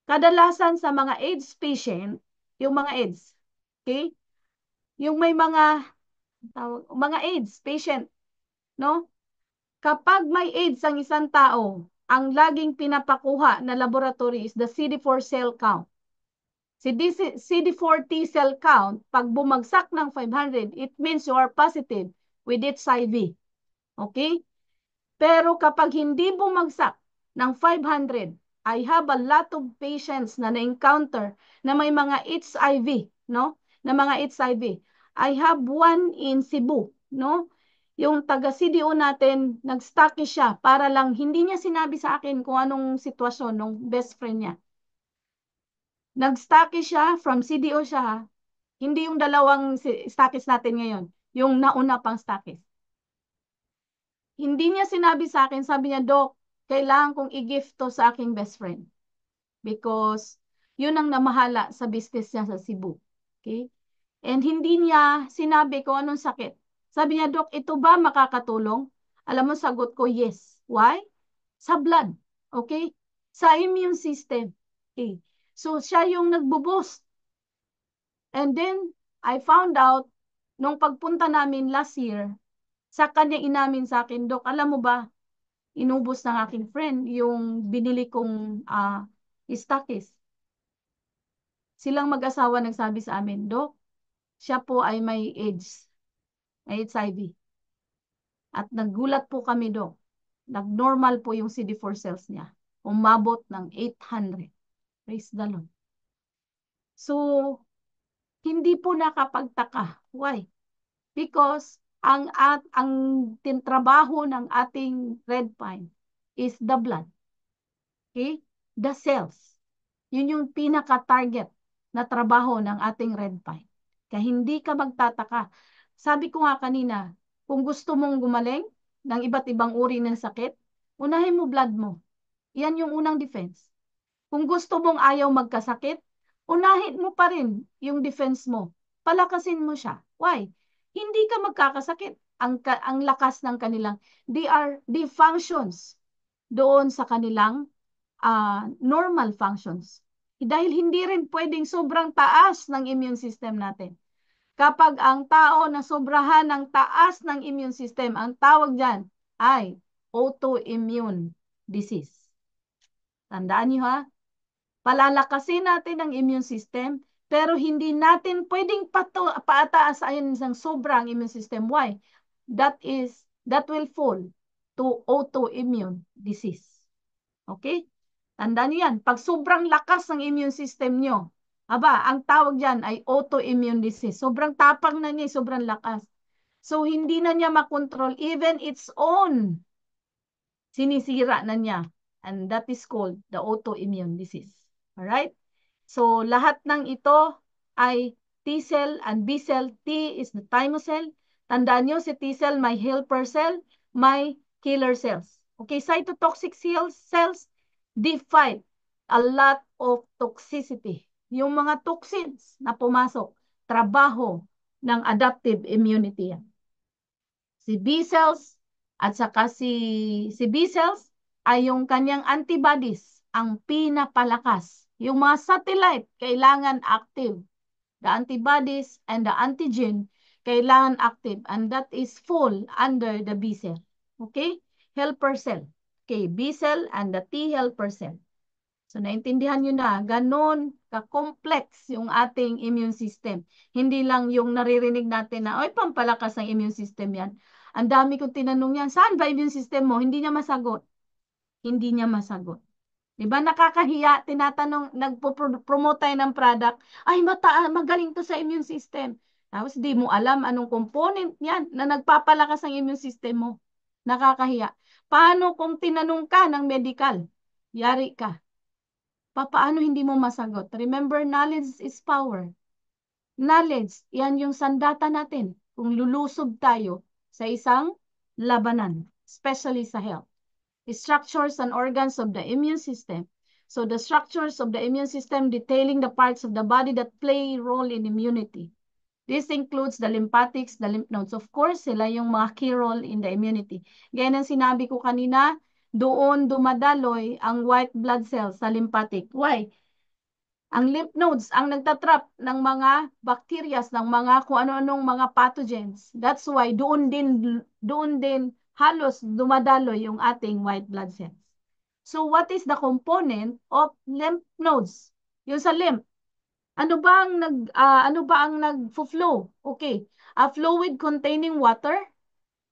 kadalasan sa mga AIDS patient, yung mga AIDS, okay? Yung may mga AIDS patient, no? Kapag may AIDS ang isang tao, ang laging pinapakuha na laboratory is the CD4 cell count. Si CD4 T cell count, pag bumagsak ng 500, it means you are positive with HIV. Okay? Pero kapag hindi bumagsak ng 500, I have a lot of patients na na-encounter na may mga HIV, no? Na mga HIV. I have one in Cebu, no? Yung taga-CDO natin, nag-stucky siya para lang, hindi niya sinabi sa akin kung anong sitwasyon ng best friend niya. Nag-stucky siya, from CDO siya ha. Hindi yung dalawang stockies natin ngayon, yung nauna pang stockies. Hindi niya sinabi sa akin, sabi niya, Dok, kailangan kong i-gift to sa aking best friend. Because yun ang namahala sa business niya sa Cebu. Okay? And hindi niya sinabi kung anong sakit. Sabi niya, Dok, ito ba makakatulong? Alam mo, sagot ko, yes. Why? Sa blood. Okay? Sa immune system. Okay? So, siya yung nagbo-boost. And then, I found out, nung pagpunta namin last year, sa kanya inamin sa akin, Dok, alam mo ba, inubos ng aking friend yung binili kong stockies. Silang mag-asawa nagsabi sa amin, Dok, siya po ay may AIDS, may HIV. At naggulat po kami, Dok. Nag-normal po yung CD4 cells niya. Umabot ng 800. Praise the Lord. So, hindi po nakapagtaka. Why? Because ang trabaho ng ating red pine is the blood. Okay? The cells. Yun yung pinaka-target na trabaho ng ating red pine. Kaya hindi ka magtataka. Sabi ko nga kanina, kung gusto mong gumaling ng iba't ibang uri ng sakit, unahin mo blood mo. Yan yung unang defense. Kung gusto mong ayaw magkasakit, unahin mo pa rin yung defense mo. Palakasin mo siya. Why? Hindi ka magkakasakit. Ang lakas ng kanilang, they functions doon sa kanilang normal functions. Dahil hindi rin pwedeng sobrang taas ng immune system natin. Kapag ang tao na sobrahan ng taas ng immune system, ang tawag dyan ay autoimmune disease. Tandaan niyo ha, palalakasin natin ang immune system, pero hindi natin pwedeng paataas ayon ng sobrang immune system. Why? That will fall to autoimmune disease. Okay? Tandaan niyo yan. Pag sobrang lakas ng immune system nyo, ang tawag dyan ay autoimmune disease. Sobrang tapang na niya, sobrang lakas. So, hindi na niya makontrol even its own. Sinisira na niya. And that is called the autoimmune disease. Alright? So, lahat ng ito ay T cell and B cell. T is the thymus cell. Tandaan nyo, si T cell may helper cell, may killer cells. Okay, cytotoxic cells, they fight a lot of toxicity. Yung mga toxins na pumasok, trabaho ng adaptive immunity yan. Si B cells at saka si B cells ay yung kanyang antibodies ang pinapalakas. Yung mga satellite kailangan active. The antibodies and the antigen kailangan active, and that is full under the B cell. Okay? Helper cell. Okay, B cell and the T helper cell. So, naintindihan nyo na, ganon ka-complex yung ating immune system. Hindi lang yung naririnig natin na, oy, pampalakas ng immune system yan. Ang dami kong tinanong yan, saan ba immune system mo? Hindi niya masagot. Hindi niya masagot. Diba nakakahiya, tinatanong, nagpo-promote tayo ng product, ay magaling to sa immune system. Tapos di mo alam anong component niyan na nagpapalakas ng immune system mo. Nakakahiya. Paano kung tinanong ka ng medical? Yari ka. Paano hindi mo masagot? Remember, knowledge is power. Knowledge, yan yung sandata natin kung lulusob tayo sa isang labanan, especially sa health. Structures and organs of the immune system. So the structures of the immune system detailing the parts of the body that play a role in immunity. This includes the lymphatics, the lymph nodes. Of course, sila yung mga key role in the immunity. Gaya ng sinabi ko kanina, doon dumadaloy ang white blood cells sa lymphatic. Why? Ang lymph nodes ang nagtatrap ng mga bacteria, ng mga kung ano-anong mga pathogens. That's why doon din halos dumadaloy yung ating white blood cells. So what is the component of lymph nodes? Yung sa lymph, ano ba ang nagfo-flow? Okay, a fluid containing water,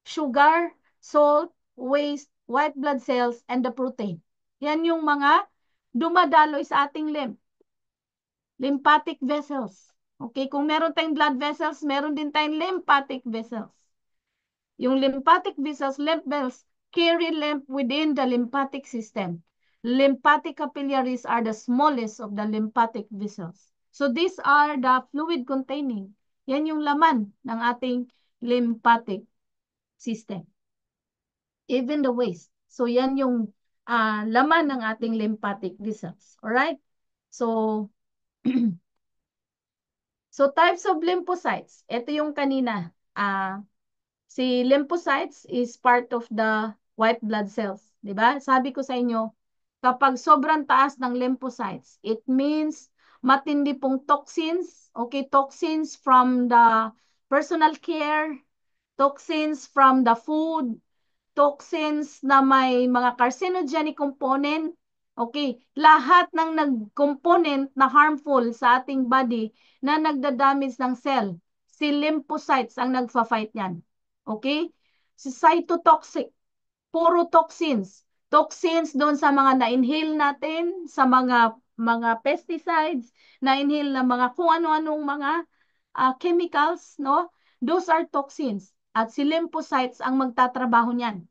sugar, salt, waste, white blood cells, and the protein. Yan yung mga dumadaloy sa ating lymph. Lymphatic vessels. Okay, kung meron tayong blood vessels, meron din tayong lymphatic vessels. Yung lymphatic vessels, lymph vessels, carry lymph within the lymphatic system. Lymphatic capillaries are the smallest of the lymphatic vessels. So these are the fluid containing. Yan yung laman ng ating lymphatic system. Even the waste. So yan yung laman ng ating lymphatic vessels. Alright? So, so types of lymphocytes. Ito yung kanina. Si lymphocytes is part of the white blood cells. Diba? Sabi ko sa inyo, kapag sobrang taas ng lymphocytes, it means matindi pong toxins. Okay, toxins from the personal care, toxins from the food, toxins na may mga carcinogenic component. Okay, lahat ng nag-component na harmful sa ating body na nagdadamage ng cell, si lymphocytes ang nagfa-fight niyan. Okay? Si cytotoxic, puro toxins. Toxins doon sa mga na-inhale natin, sa mga pesticides, na-inhale na mga kung ano-anong mga chemicals, no? Those are toxins. At si lymphocytes ang magtatrabaho niyan.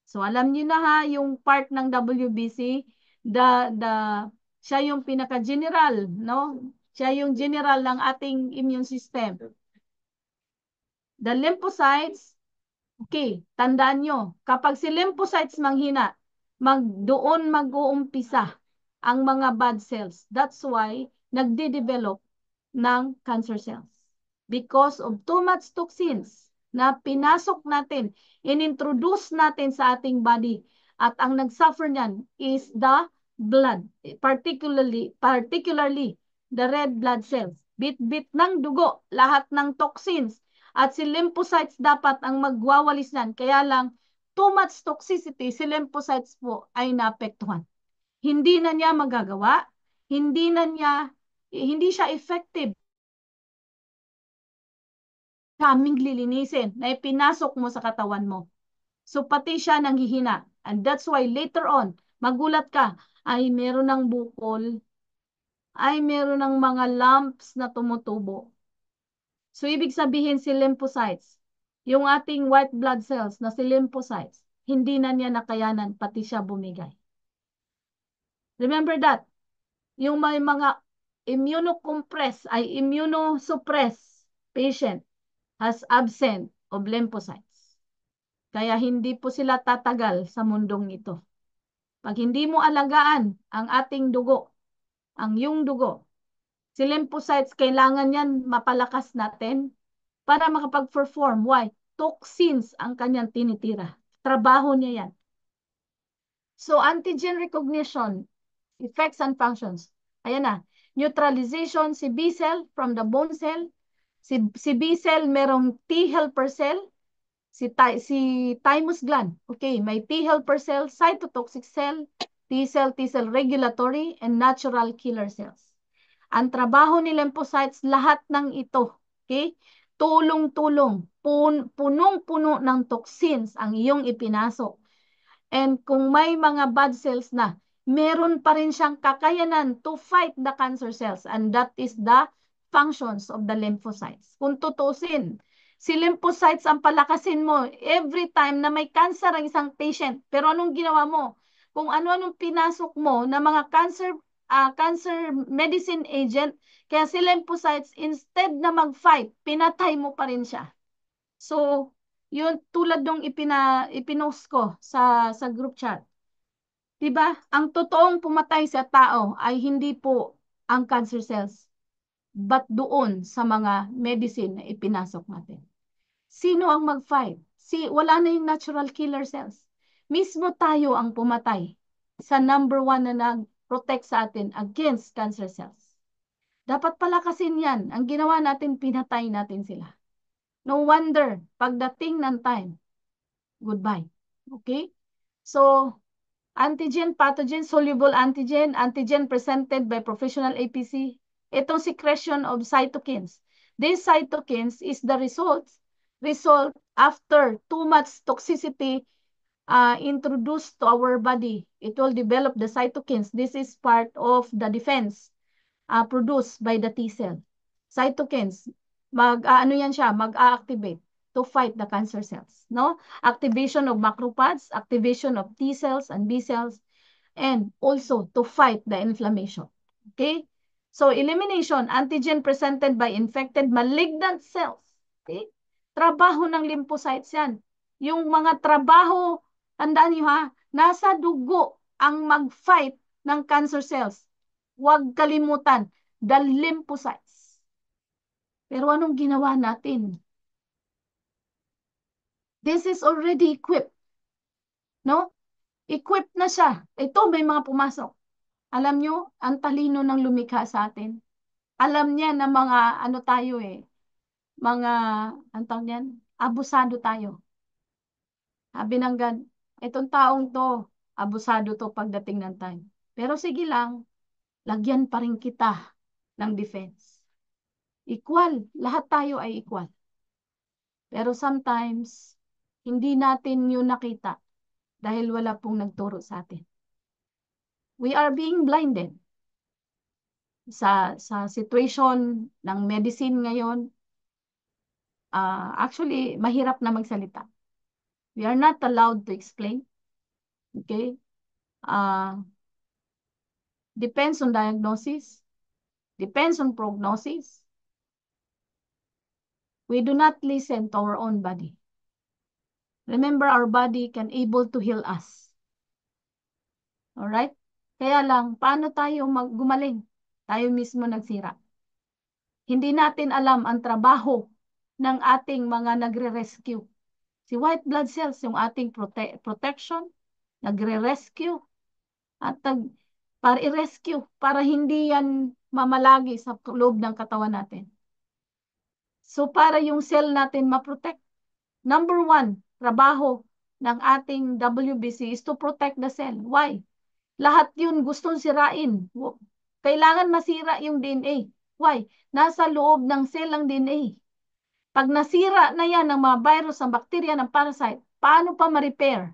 So alam niyo na ha, yung part ng WBC, the siya yung pinaka-general, no? Siya yung general ng ating immune system. The lymphocytes, okay, tandaan nyo, kapag si lymphocytes manghina, doon mag-uumpisa ang mga bad cells. That's why nagde-develop ng cancer cells. Because of too much toxins na pinasok natin, inintroduce natin sa ating body. At ang nagsuffer niyan is the blood, particularly the red blood cells. Bit-bit ng dugo, lahat ng toxins. At si lymphocytes dapat ang magwawalis niyan. Kaya lang, too much toxicity, si lymphocytes po ay naapektuhan. Hindi na niya magagawa, hindi siya effective. Kaming lilinisin na ipinasok mo sa katawan mo. So pati siya nanghihina. And that's why later on, magulat ka, ay meron ng bukol, ay meron ng mga lumps na tumutubo. So ibig sabihin si lymphocytes, yung ating white blood cells na si lymphocytes, hindi na niya nakayanan, pati siya bumigay. Remember that, yung may mga immunocompress ay immunosuppress patient has absent of lymphocytes. Kaya hindi po sila tatagal sa mundong ito. Pag hindi mo alagaan ang ating dugo, ang yung dugo, si lymphocytes, kailangan yan mapalakas natin para makapag-perform. Why? Toxins ang kanyang tinitira. Trabaho niya yan. So, antigen recognition, effects and functions. Ayan na. Neutralization, si B cell from the bone cell. Si B cell merong T helper cell. Si thymus gland. Okay, may T helper cell, cytotoxic cell, T cell regulatory, and natural killer cells. Ang trabaho ni lymphocytes, lahat ng ito. Okay? Tulong-tulong. Punong-puno ng toxins ang iyong ipinasok. And kung may mga bad cells na, meron pa rin siyang kakayanan to fight the cancer cells. And that is the functions of the lymphocytes. Kung tutusin, si lymphocytes ang palakasin mo every time na may cancer ang isang patient. Pero anong ginawa mo? Kung ano-anong pinasok mo na mga cancer medicine agent, kaya si lymphocytes, instead na mag-fight, pinatay mo pa rin siya. So, yun tulad nung ipinost ko sa group chat. 'Di ba? Ang totoong pumatay sa tao ay hindi po ang cancer cells, but doon sa mga medicine na ipinasok natin. Sino ang mag-fight? Wala na yung natural killer cells. Mismo tayo ang pumatay sa number 1 na nag-protect sa atin against cancer cells. Dapat palakasin yan. Ang ginawa natin, pinatay natin sila. No wonder, pagdating ng time, goodbye. Okay? So, antigen, pathogen, soluble antigen, antigen presented by professional APC. Itong secretion of cytokines. These cytokines is the result after too much toxicity introduced to our body. It will develop the cytokines. This is part of the defense produced by the T cell. Cytokines, ano yan siya, mag-activate to fight the cancer cells, no? Activation of macrophages, activation of T cells and B cells, and also to fight the inflammation. Okay? So, elimination, antigen presented by infected malignant cells. Okay? Trabaho ng lymphocytes yan. Yung mga trabaho, tandaan nyo ha, nasa dugo ang mag-fight ng cancer cells. Huwag kalimutan, the lymphocytes. Pero anong ginawa natin? This is already equipped. No? Equipped na siya. Ito, may mga pumasok. Alam nyo, ang talino ng lumikha sa atin. Alam niya na mga, ano tayo mga, ang tawag niyan, abusado tayo. Sabi ng God, itong taong to, abusado to pagdating ng time. Pero sige lang, lagyan pa rin kita ng defense. Equal, lahat tayo ay equal. Pero sometimes, hindi natin yun nakita dahil wala pong nagturo sa atin. We are being blinded sa situation ng medicine ngayon. Actually, mahirap na magsalita. We are not allowed to explain. Okay? Depends on diagnosis. Depends on prognosis. We do not listen to our own body. Remember, our body can able to heal us. Alright? Kaya lang, paano tayo gumaling? Tayo mismo nagsira. Hindi natin alam ang trabaho ng ating mga nagre-rescue. Si white blood cells, yung ating protection, nagre-rescue at para i-rescue, para hindi yan mamalagi sa loob ng katawan natin. So, para yung cell natin ma-protect. Number one, trabaho ng ating WBC is to protect the cell. Why? Lahat yun gustong sirain. Kailangan masira yung DNA. Why? Nasa loob ng cell ang DNA. Pag nasira na yan ng mga virus, ng bacteria, ng parasite, paano pa ma-repair?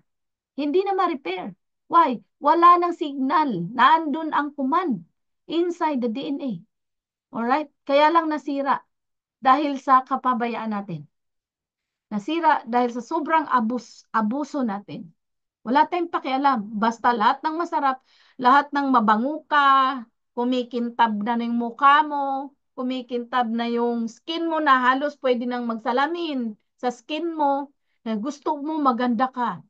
Hindi na ma-repair. Why? Wala ng signal. Naandun ang command inside the DNA. Alright? Kaya lang nasira dahil sa kapabayaan natin. Nasira dahil sa sobrang abuso natin. Wala tayong pakialam. Basta lahat ng masarap, lahat ng mabango ka, kumikintab na yung mukha mo, kumikintab na yung skin mo na halos pwede nang magsalamin sa skin mo, na gusto mo maganda ka.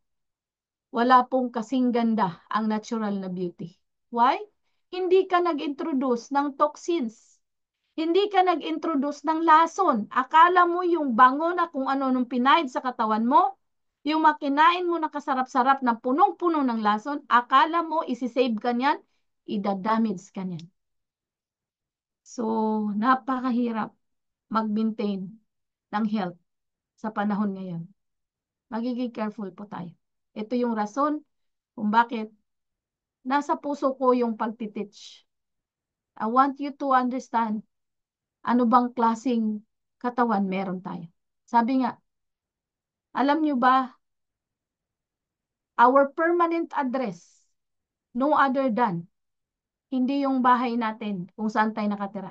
Wala pong kasing ganda ang natural na beauty. Why? Hindi ka nag-introduce ng toxins. Hindi ka nag-introduce ng lason. Akala mo yung bango na kung ano nung pinaid sa katawan mo, yung makinain mo na kasarap-sarap na punong-puno ng lason, akala mo isi-save ka niyan, idadamage ka niyan. So, napakahirap mag-maintain ng health sa panahon ngayon. Magiging careful po tayo. Ito yung rason kung bakit nasa puso ko yung pagtiteach. I want you to understand ano bang klaseng katawan meron tayo. Sabi nga, alam nyo ba, our permanent address, no other than, hindi yung bahay natin kung saan tayo nakatira.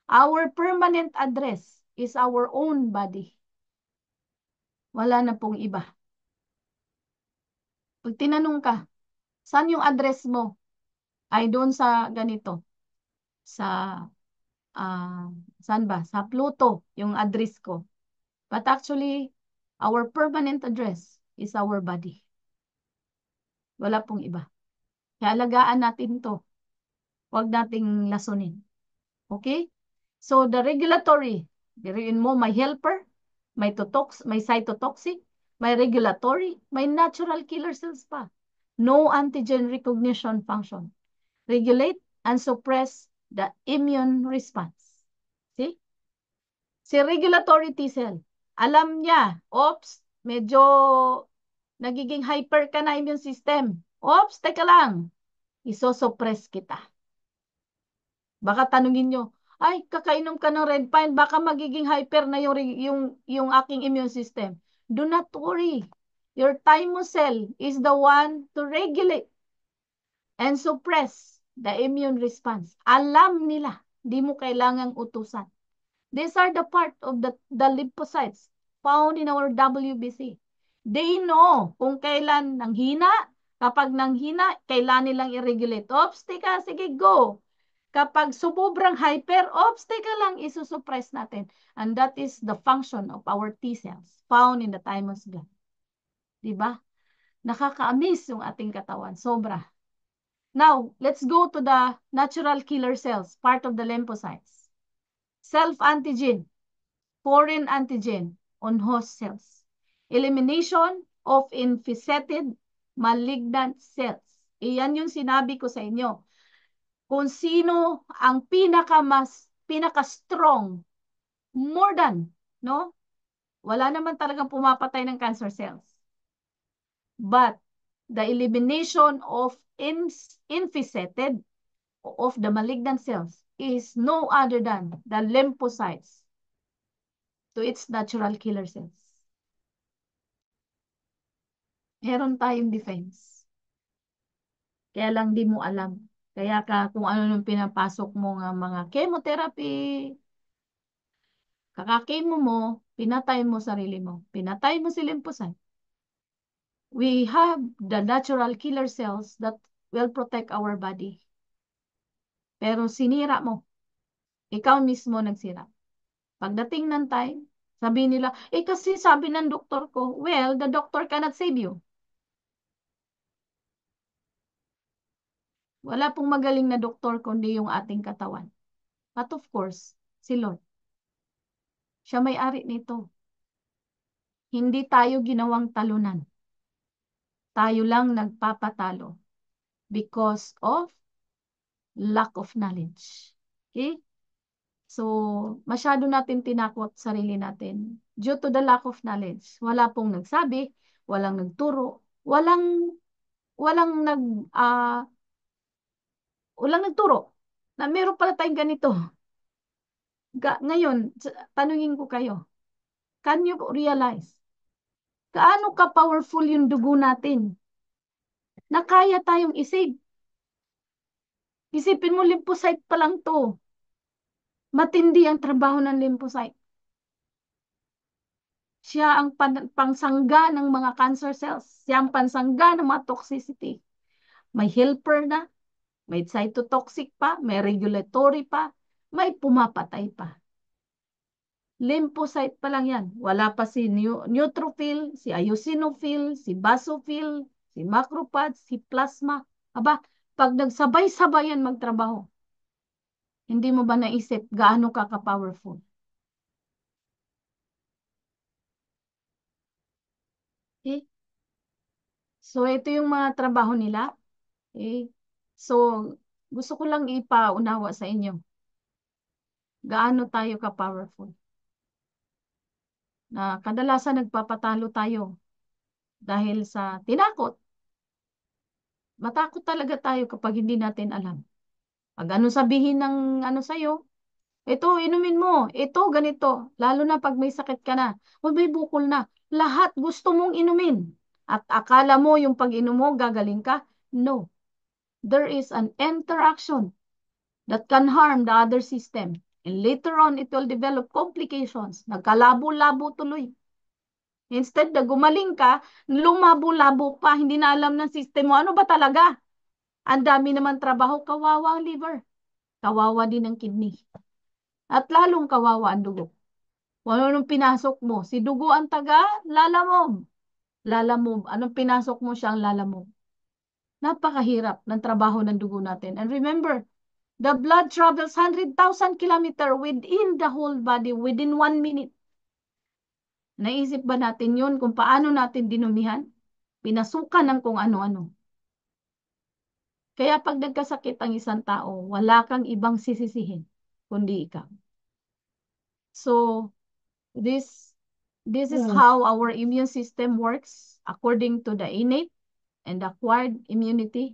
Our permanent address is our own body. Wala na pong iba. Pag tinanong ka, saan yung address mo? Ay doon sa ganito. Sa, saan ba? Sa Pluto, yung address ko. But actually, our permanent address is our body. Wala pong iba. Kaya alagaan natin to. Huwag nating lasunin. Okay? So, the regulatory, diriin mo, may helper, may cytotoxic, may regulatory, may natural killer cells pa. No antigen recognition function. Regulate and suppress the immune response. See? Si regulatory T cell, alam niya, oops, medyo nagiging hyper ka na immune system. Oops, teka lang, isosuppress kita. Baka tanungin nyo, ay, kakainom ka ng red pine, baka magiging hyper na yung aking immune system. Do not worry. Your thymus cell is the one to regulate and suppress the immune response. Alam nila, di mo kailangang utusan. These are the part of the lymphocytes found in our WBC. They know kung kailan nanghina. Kapag nanghina, kailan nilang i-regulate. Oops, tika, sige, go. Kapag sumubrang hyper, oops, teka lang, isusuppress natin. And that is the function of our T cells found in the thymus gland. Diba? Nakaka-amaze yung ating katawan. Sobra. Now, let's go to the natural killer cells, part of the lymphocytes. Self-antigen, foreign antigen on host cells. Elimination of infested malignant cells. Iyan yung sinabi ko sa inyo. Kung sino ang pinaka-strong, more than, no? Wala naman talagang pumapatay ng cancer cells. But the elimination of infested of the malignant cells is no other than the lymphocytes to its natural killer cells. Meron tayong defense. Kaya lang di mo alam. Kaya kung ano nung pinapasok mo nga mga chemotherapy, kakakemo mo, pinatay mo sarili mo. Pinatay mo si lymphocyte. We have the natural killer cells that will protect our body. Pero sinira mo. Ikaw mismo nagsira. Pagdating ng time, sabi nila, eh kasi sabi ng doktor ko, well, the doctor cannot save you. Wala pong magaling na doktor kundi yung ating katawan. But of course, si Lord, siya may-ari nito. Hindi tayo ginawang talunan. Tayo lang nagpapatalo because of lack of knowledge. Okay? So, masyado natin tinakot sarili natin due to the lack of knowledge. Wala pong nagsabi, walang nagturo, walang nag ah walang nagturo na meron pala tayong ganito. Ngayon, tanungin ko kayo, can you realize gaano ka-powerful yung dugo natin na kaya tayong isave? Isipin mo, lymphocyte pa lang to. Matindi ang trabaho ng lymphocyte. Siya ang pangsangga ng mga cancer cells. Siya ang pansangga ng mga toxicity. May helper na, may cytotoxic pa, may regulatory pa, may pumapatay pa. Lymphocyte pa lang yan. Wala pa si neutrophil, si eosinophil, si basophil, si macrophage, si plasma. Aba, pag nagsabay-sabay yan magtrabaho, hindi mo ba naisip gaano ka ka-powerful? Okay? So, ito yung mga trabaho nila. Okay? So, gusto ko lang ipaunawa sa inyo. Gaano tayo ka-powerful? Na kadalasan nagpapatalo tayo dahil sa tinakot. Matakot talaga tayo kapag hindi natin alam. Pag ano sabihin ng ano sa'yo, ito, inumin mo. Ito, ganito. Lalo na pag may sakit ka na. O may bukol na. Lahat gusto mong inumin. At akala mo yung pag-inom mo, gagaling ka? No. There is an interaction that can harm the other system. And later on, it will develop complications. Nagkalabo-labo tuloy. Instead na gumaling ka, lumabo-labo pa, hindi na alam ng system mo. Ano ba talaga? Ang dami naman trabaho, kawawa ang liver. Kawawa din ang kidney. At lalong kawawa ang dugo. Kung ano nung pinasok mo, si dugo ang taga, lalamog. Lalamog. Anong pinasok mo siyang lalamog. Napakahirap ng trabaho ng dugo natin. And remember, the blood travels 100,000 kilometer within the whole body within 1 minute. Naisip ba natin yun kung paano natin dinumihan? Pinasukan ng kung ano-ano. Kaya pag nagkasakit ang isang tao, wala kang ibang sisisihin, kundi ikaw. So, this this is Yes. how our immune system works according to the innate and acquired immunity.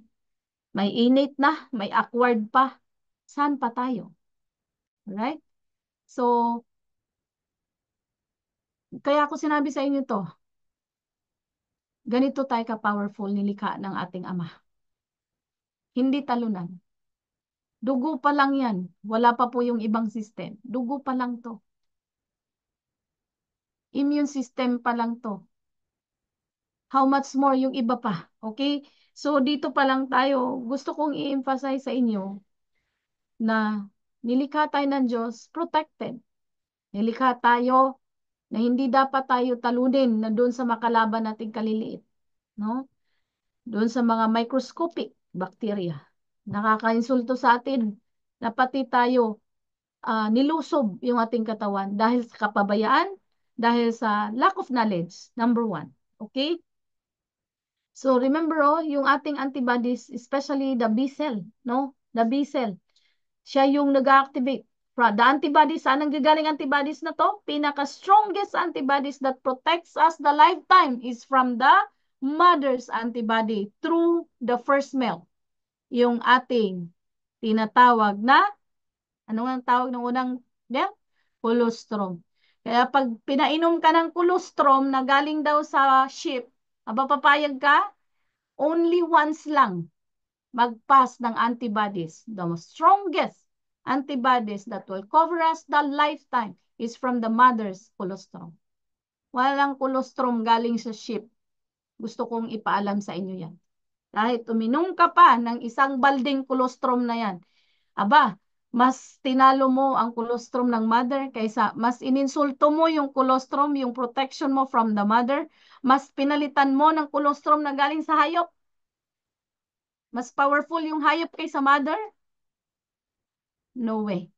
May innate na, may acquired pa. Saan pa tayo? Right? So, kaya ako sinabi sa inyo to, ganito tayo ka-powerful nilikha ng ating Ama. Hindi talunan. Dugo pa lang yan. Wala pa po yung ibang system. Dugo pa lang to. Immune system pa lang to. How much more yung iba pa. Okay? So, dito pa lang tayo. Gusto kong i-emphasize sa inyo na nilikha tayo ng Diyos, protected. Nilikha tayo na hindi dapat tayo talunin na doon sa makalaban nating kaliliit. No? Doon sa mga microscopic bacteria. Nakakainsulto sa atin na pati tayo nilusob yung ating katawan dahil sa kapabayaan, dahil sa lack of knowledge, number one. Okay? So remember, yung ating antibodies, especially the B cell, no? The B cell, siya yung nag-activate. The antibodies, saan ang gagaling antibodies na to? Pinaka-strongest antibodies that protects us the lifetime is from the mother's antibody through the first milk. Yung ating tinatawag na, ano ang tawag ng unang milk? Colostrum. Kaya pag pinainom ka ng colostrum na galing daw sa sheep, aba papayag ka? Only once lang mag-pass ng antibodies. The strongest antibodies that will cover us the lifetime is from the mother's colostrum. Walang colostrum galing sa sheep. Gusto kong ipaalam sa inyo yan. Kahit uminom ka pa ng isang balding colostrum na yan, aba, Mas tinalo mo ang colostrum ng mother kaysa mas ininsulto mo yung colostrum, yung protection mo from the mother, mas pinalitan mo ng colostrum na galing sa hayop. Mas powerful yung hayop kaysa mother? No way.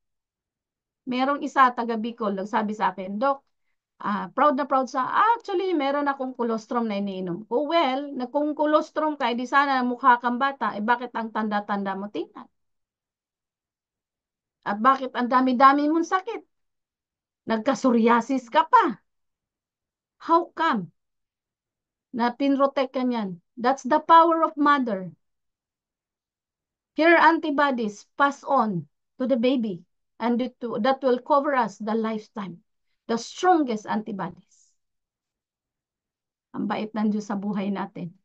Merong isa, taga Bicol, nagsabi sa akin, Dok, proud na proud sa, actually, meron akong colostrum na iniinom ko. Well, kung colostrum ka, di sana mukha kang bata, eh bakit ang tanda-tanda mo tingnan? At bakit ang dami-dami mong sakit? Nagka-psoriasis ka pa. How come na pinrotek ka niyan? That's the power of mother. Her antibodies pass on to the baby and that will cover us the lifetime. The strongest antibodies. Ang bait ng Diyos sa buhay natin.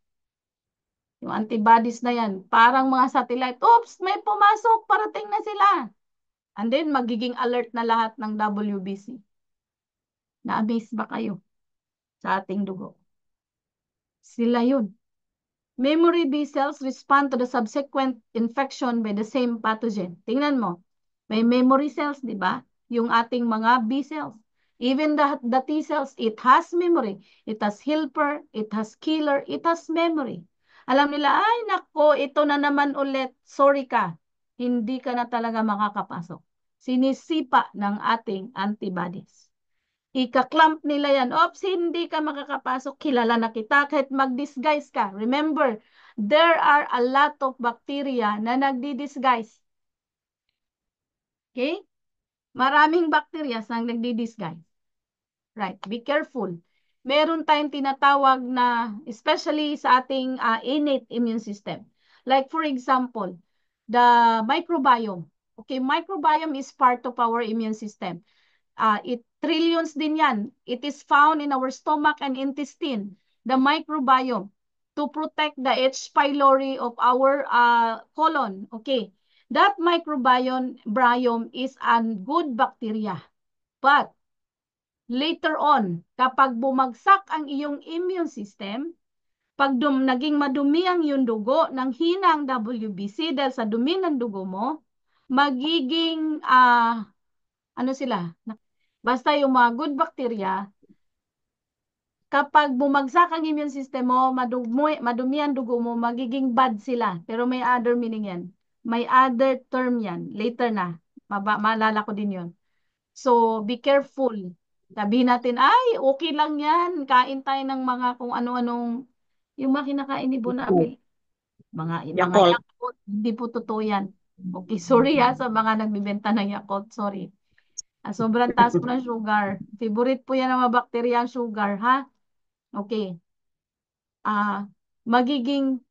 Yung antibodies na yan, parang mga satellite. Oops, may pumasok, parating na sila. And then, magiging alert na lahat ng WBC. Na-amaze ba kayo sa ating dugo? Sila yun. Memory B cells respond to the subsequent infection by the same pathogen. Tingnan mo, may memory cells, di ba? Yung ating mga B cells. Even the T cells, it has memory. It has helper, it has killer, it has memory. Alam nila, ay nako, ito na naman ulit. Sorry ka, hindi ka na talaga makakapasok. Sinisipa ng ating antibodies. Ika-clamp nila yan. Ops, hindi ka makakapasok. Kilala na kita kahit mag-disguise ka. Remember, there are a lot of bacteria na nagdi-disguise. Okay? Maraming bacteria na nagdi-disguise. Right, be careful. Meron tayong tinatawag na, especially sa ating innate immune system. Like for example, the microbiome. Okay, microbiome is part of our immune system. Trillions din yan. It is found in our stomach and intestine, the microbiome, to protect the H. pylori of our colon. Okay, that microbiome is a good bacteria. But later on, kapag bumagsak ang iyong immune system, pag naging madumi ang iyong dugo, nang hina ang WBC dahil sa dumi ng dugo mo, magiging, ano sila? Basta yung mga good bacteria, kapag bumagsak ang immune system mo, madumi ang dugo mo, magiging bad sila. Pero may other meaning yan. May other term yan. Later na. Maalala ko din yun. So, be careful. Sabihin natin, ay, okay lang yan. Kain tayo ng mga kung ano-anong, yung mga kinakain ni Bonapil. Mga Yakult. Yakult. Hindi po totoo yan. Okay, sorry ha sa mga nagbibenta ng Yakult. Sorry. Sobrang taas po ng sugar. Favorite po yan ng mga bakterya ang sugar, ha? Okay. Magiging,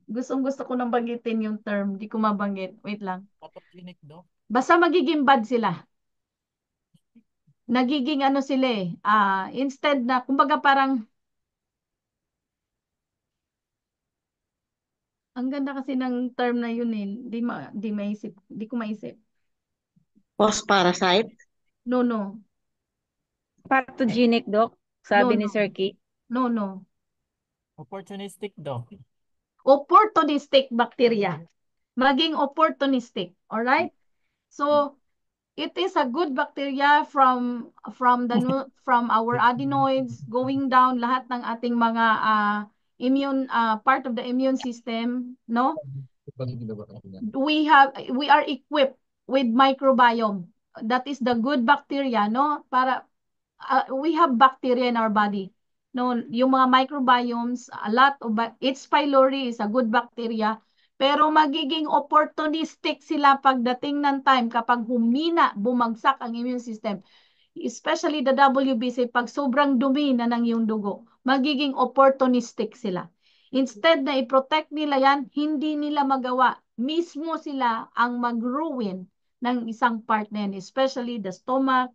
gustong-gusto ko nang banggitin yung term. Di ko mabanggit. Wait lang. Pathogenic daw. Basta magiging bad sila. Nagiging ano sila eh. Instead na, kumbaga parang, ang ganda kasi ng term na yun eh. Di maisip. Di ko maisip. Post-parasite. No, no. Pathogenic, Doc. No, Sabi ni no. Sir Keith. No, no. Opportunistic daw. Opportunistic bacteria. Maging opportunistic. Alright? So, it is a good bacteria from our adenoids going down lahat ng ating mga immune part of the immune system, no? We are equipped with microbiome. That is the good bacteria, no? Para we have bacteria in our body. No, yung mga microbiomes, a lot of H. pylori is a good bacteria, pero magiging opportunistic sila pagdating ng time kapag humina, bumagsak ang immune system. Especially the WBC, pag sobrang dumi na ng iyong dugo, magiging opportunistic sila. Instead na i-protect nila yan, hindi nila magawa. Mismo sila ang mag-ruin ng isang part na yan, especially the stomach,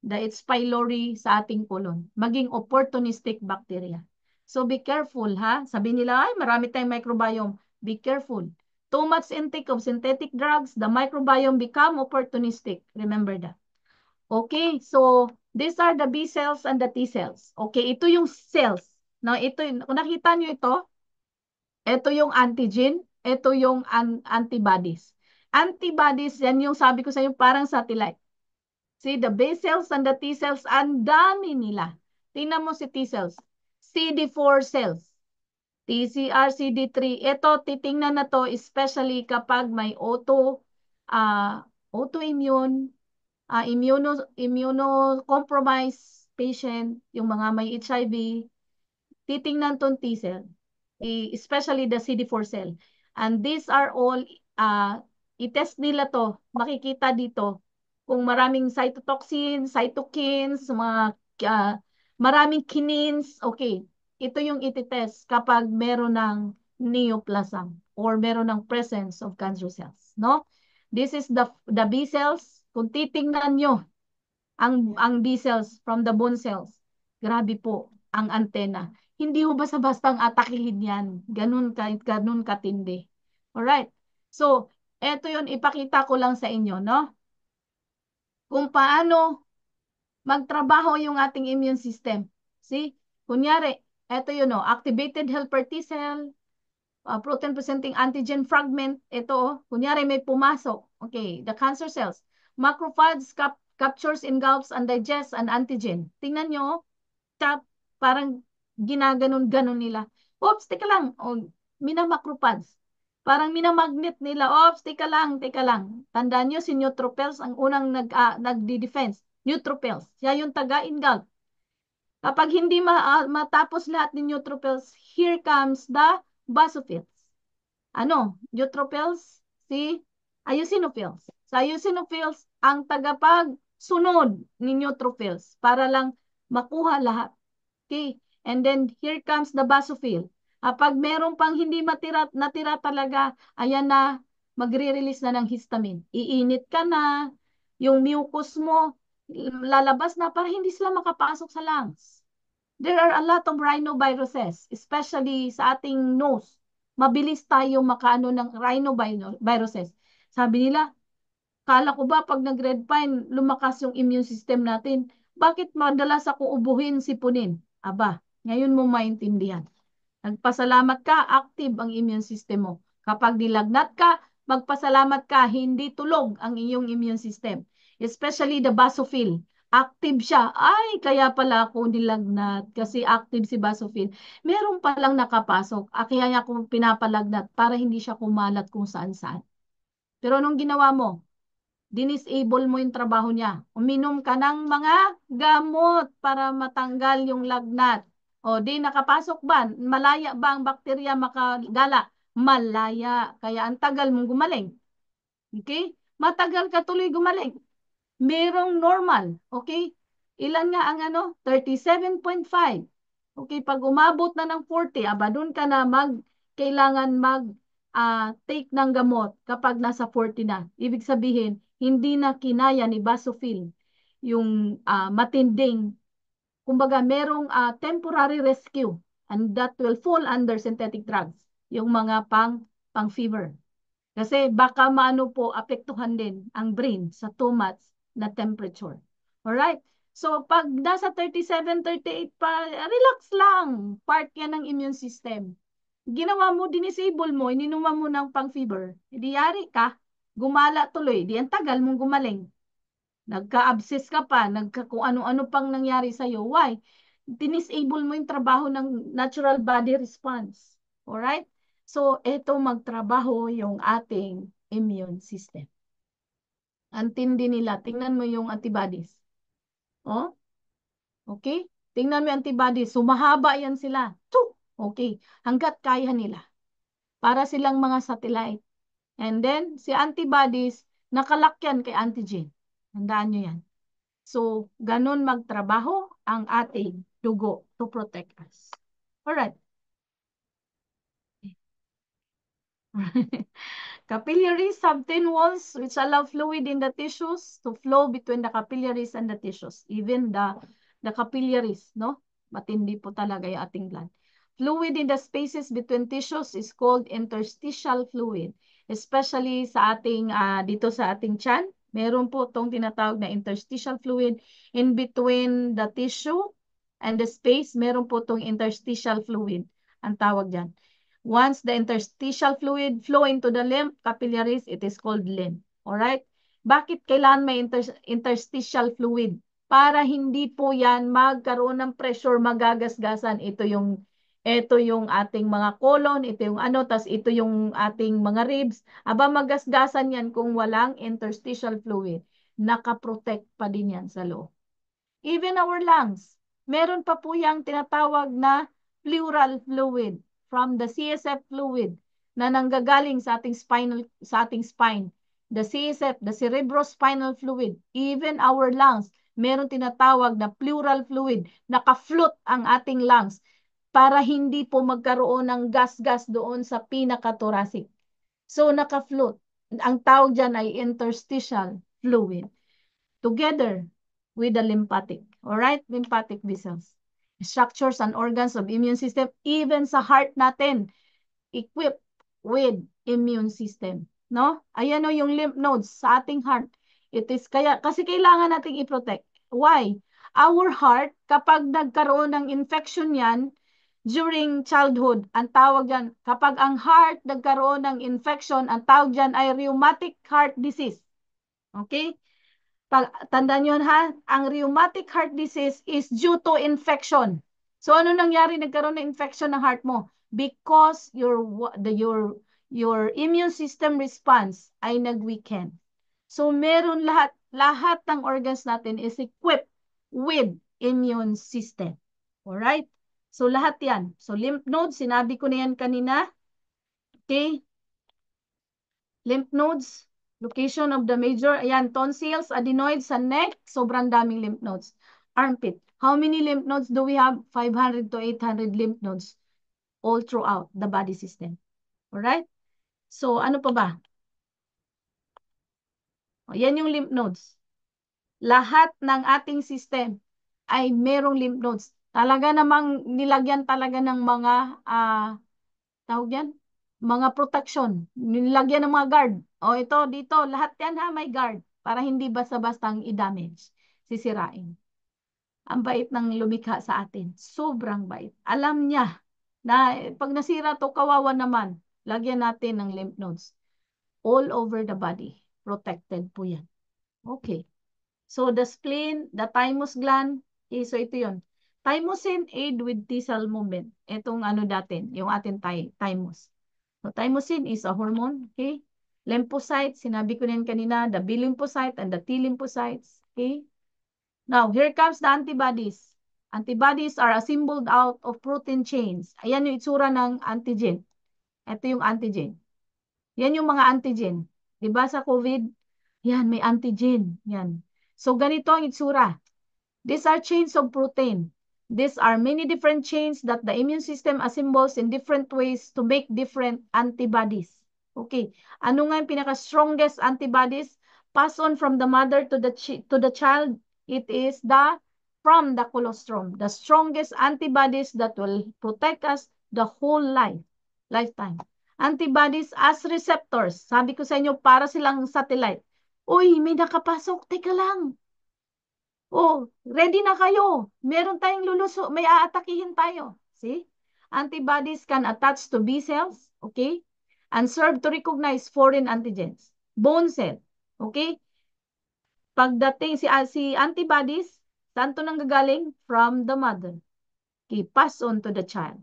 the H. pylori sa ating colon. Maging opportunistic bacteria. So be careful ha. Sabi nila, ay marami tayong microbiome. Be careful. Too much intake of synthetic drugs, the microbiome become opportunistic. Remember that. Okay, so these are the B cells and the T cells. Okay, ito yung cells. Now, kung nakita nyo ito yung antigen, ito yung antibodies. Antibodies, yan yung sabi ko sa iyo, parang satellite. See, the B cells and the T cells, ang dami nila. Tingnan mo si T cells. CD4 cells. TCR, CD3. Ito, titingnan na to, especially kapag may autoimmune, immunocompromised patient, yung mga may HIV, titingnan tong T cell, especially the CD4 cell. And these are all, i-test nila to, makikita dito, kung maraming cytotoxins, cytokines, maraming kinins, okay, ito yung iti-test kapag meron ng neoplasm or meron ng presence of cancer cells, no? This is the B cells. Kung titingnan nyo, ang B cells from the bone cells, grabe po ang antena. Hindi ho basta-bastang atakihin yan. Ganun katindi. Alright. So, eto yun, ipakita ko lang sa inyo, no? Kung paano magtrabaho yung ating immune system. See? Kunyari, eto yun, no? Activated helper T cell, protein-presenting antigen fragment. Ito, kunyari may pumasok. Okay, the cancer cells. Macrophages captures, engulfs, and digests an antigen. Tingnan nyo, parang ginaganon-ganon nila. Oops, teka lang. O, minamacrophages. Parang minamagnet nila. Oops, teka lang, teka lang. Tandaan nyo, si neutrophils ang unang nagdi-defense. Neutrophils. Siya yung taga-engulf. Kapag hindi matapos lahat ng neutrophils, here comes the basophils. Ano? Neutrophils, si eosinophils. Sa eosinophils, ang tagapagsunod ni neutrophils para lang makuha lahat. Okay? And then, here comes the basophil. Kapag meron pang hindi natira talaga, ayan na, magre-release na ng histamine. Iinit ka na, yung mucus mo, lalabas na para hindi sila makapasok sa lungs. There are a lot of rhinoviruses, especially sa ating nose. Mabilis tayong makaano ng rhinoviruses. Sabi nila, kala ko ba pag nag-red pine, lumakas yung immune system natin? Bakit madalas ako ubuhin, sipunin? Aba, ngayon mo maintindihan. Nagpasalamat ka, active ang immune system mo. Kapag nilagnat ka, magpasalamat ka, hindi tulog ang iyong immune system. Especially the basophil. Active siya. Ay, kaya pala ako nilagnat kasi active si basophil. Meron palang nakapasok. Kaya niya ako pinapalagnat para hindi siya kumalat kung saan-saan. Pero nung ginawa mo, dinisable mo yung trabaho niya. Uminom ka ng mga gamot para matanggal yung lagnat. O di nakapasok ba? Malaya ba ang bakterya makagala? Malaya. Kaya ang tagal mong gumaling. Okay? Matagal ka tuloy gumaling. Merong normal. Okay? Ilan nga ang 37.5. Okay, pag umabot na ng 40, aba doon ka na kailangan take ng gamot kapag nasa 40 na. Ibig sabihin, hindi na kinaya ni basophil yung matinding, kumbaga merong temporary rescue and that will fall under synthetic drugs, yung mga pang fever. Kasi baka maano po, apektuhan din ang brain sa too much na temperature. Alright? So, pag nasa 37, 38 pa, relax lang. Part yan ng immune system. Ginawa mo, dinisable mo, ininuman mo ng pang-fever. Di yari ka, gumala tuloy. Di ang tagal mong gumaling. Nagka-abscess ka pa, kung ano-ano pang nangyari sa'yo. Why? Dinisable mo yung trabaho ng natural body response. Alright? So, ito magtrabaho yung ating immune system. Ang tindi nila. Tingnan mo yung antibodies. Oh? Okay? Tingnan mo yung antibodies. Sumahaba yan sila. Okay. Hanggat kaya nila. Para silang mga satellite. And then, si antibodies, nakalakyan kay antigen. Handaan nyo yan. So, ganun magtrabaho ang ating dugo to protect us. Alright. Capillaries have thin walls which allow fluid in the tissues to flow between the capillaries and the tissues. Even the capillaries, no? Matindi po talaga yung ating blood. Fluid in the spaces between tissues is called interstitial fluid. Especially sa ating, dito sa ating tiyan, meron po itong tinatawag na interstitial fluid. In between the tissue and the space, meron po itong interstitial fluid. Ang tawag dyan. Once the interstitial fluid flow into the lymph capillaries, it is called lymph. Alright? Bakit kailangan may interstitial fluid? Para hindi po yan magkaroon ng pressure, magagasgasan. Ito yung ating mga colon, ito yung ano, tas ito yung ating mga ribs. Aba, magasgasan yan kung walang interstitial fluid. Nakaprotect pa din yan sa loob. Even our lungs, meron pa po yung tinatawag na pleural fluid from the CSF fluid na nanggagaling sa ating spine. The CSF, the cerebrospinal fluid, even our lungs, meron tinatawag na pleural fluid. Naka-float ang ating lungs para hindi po magkaroon ng gas-gas doon sa pinaka-thoracic. So, naka-float. Ang tawag dyan ay interstitial fluid. Together with the lymphatic. Alright? Lymphatic vessels. Structures and organs of immune system. Even sa heart natin, equipped with immune system. No? Ayan o yung lymph nodes sa ating heart. Kasi kailangan nating i-protect. Why? Our heart, kapag nagkaroon ng infection yan, during childhood, ang tawag dyan, kapag ang heart nagkaroon ng infection, ang tawag dyan ay rheumatic heart disease. Okay? Tandaan nyo ha, ang rheumatic heart disease is due to infection. So ano nangyari? Nagkaroon ng infection ng heart mo? Because your immune system response ay nag-weaken. So meron lahat ng organs natin is equipped with immune system. Alright? So lahat yan. So lymph nodes, sinabi ko na yan kanina. Okay? Lymph nodes, location of the major, ayan, tonsils, adenoids sa neck, sobrang daming lymph nodes. Armpit, how many lymph nodes do we have? 500 to 800 lymph nodes all throughout the body system. Alright? So, ano pa ba? O, yan yung lymph nodes. Lahat ng ating system ay merong lymph nodes. Talaga namang nilagyan talaga ng mga, tawag yan? Mga protection. Nilagyan ng mga guard. O ito, dito, lahat yan ha, may guard. Para hindi basta-bastang i-damage, sisirain. Ang bait ng lumikha sa atin. Sobrang bait. Alam niya na pag nasira to, kawawa naman. Lagyan natin ng lymph nodes. All over the body. Protected po yan. Okay. So the spleen, the thymus gland, so ito yun. Thymosin aid with T-cell movement. Itong ano natin, yung ating thymus. So, thymosin is a hormone, okay? Lymphocytes, sinabi ko na kanina, the B lymphocyte and the T lymphocytes, okay? Now, here comes the antibodies. Antibodies are assembled out of protein chains. Ayan yung itsura ng antigen. Ito yung antigen. Yan yung mga antigen. Diba sa COVID? Yan, may antigen. Yan. So, ganito ang itsura. These are chains of protein. These are many different chains that the immune system assembles in different ways to make different antibodies. Okay. Ano nga yung pinaka-strongest antibodies? Pass on from the mother to the child. It is from the colostrum. The strongest antibodies that will protect us the whole lifetime. Antibodies as receptors. Sabi ko sa inyo, para silang satellite. Uy, may nakapasok. Teka lang. Oh, ready na kayo. Meron tayong luluso. May aatakihin tayo. See? Antibodies can attach to B cells, okay? And serve to recognize foreign antigens. Bone cell, okay? Pagdating si antibodies, saan to nanggagaling? From the mother. Okay, pass on to the child.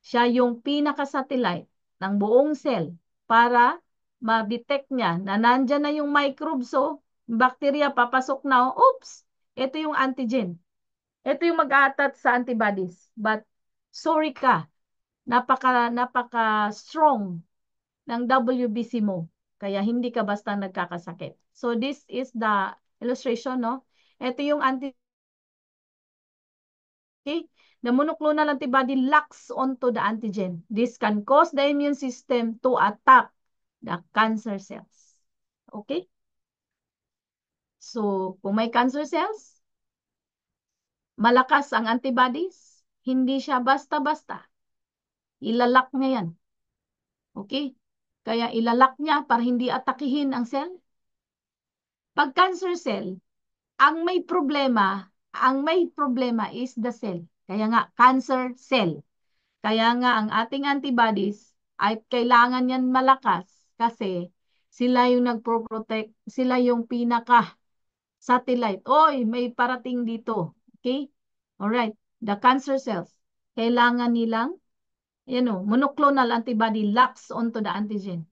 Siya yung pinaka-satellite ng buong cell para ma-detect niya na nandyan na yung microbes, so bacteria papasok na, oops, ito yung antigen. Ito yung mag-a-attach sa antibodies. But, sorry ka, napaka-strong ng WBC mo. Kaya hindi ka basta nagkakasakit. So, this is the illustration, no? Ito yung okay? The monoclonal antibody locks onto the antigen. This can cause the immune system to attack the cancer cells. Okay? So, kung may cancer cells, malakas ang antibodies, hindi siya basta-basta. Ilalak niya yan. Okay? Kaya ilalak niya para hindi atakihin ang cell. Pag cancer cell, ang may problema is the cell. Kaya nga, cancer cell. Kaya nga ang ating antibodies ay kailangan yan malakas kasi sila yung nagpro-protect, sila yung pinaka satellite. Oy, may parating dito. Okay? Alright. The cancer cells, kailangan nilang, monoclonal antibody locks onto the antigen.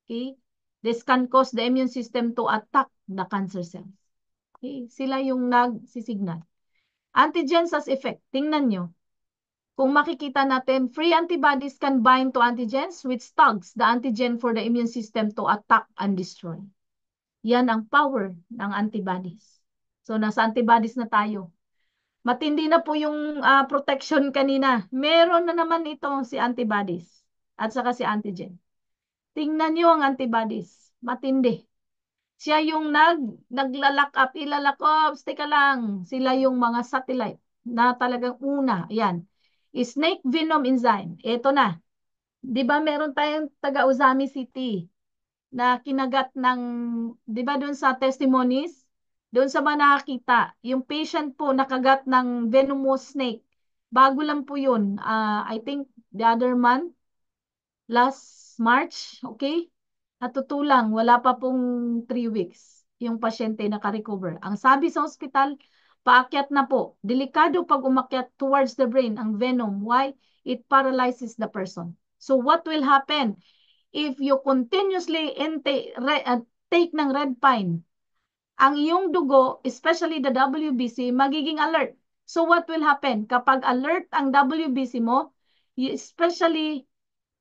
Okay? This can cause the immune system to attack the cancer cells. Okay? Sila yung nagsisignal. Antigens as effect. Tingnan nyo. Kung makikita natin, free antibodies can bind to antigens which tags the antigen for the immune system to attack and destroy. Yan ang power ng antibodies. So, nasa antibodies na tayo. Matindi na po yung protection kanina. Meron na naman ito si antibodies at saka si antigen. Tingnan nyo ang antibodies. Matindi. Siya yung naglalak up, ilalak up, teka lang. Sila yung mga satellite na talagang una. Ayan. Snake venom enzyme. Ito na. Di ba meron tayong taga Uzami City na kinagat ng, di ba doon sa testimonies? Doon sa mga nakakita, yung patient po nakagat ng venomous snake. Bago lang po yun. I think the other month, last March, okay? Natutulang, wala pa pong 3 weeks yung pasyente naka-recover. Ang sabi sa hospital, paakyat na po. Delikado pag umakyat towards the brain ang venom. Why? It paralyzes the person. So what will happen? If you continuously take ng red pine, ang iyong dugo, especially the WBC, magiging alert. So what will happen? Kapag alert ang WBC mo, especially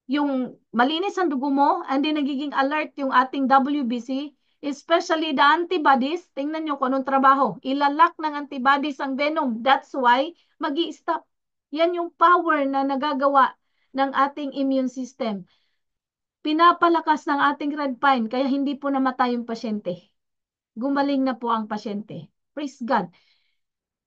yung malinis ang dugo mo, and then nagiging alert yung ating WBC, especially the antibodies, tingnan nyo kung anong trabaho. Ilalak ng antibodies ang venom. That's why magi-stop. Yan yung power na nagagawa ng ating immune system. Pinapalakas ng ating red pine, kaya hindi po namatay yung pasyente. Gumaling na po ang pasyente. Praise God.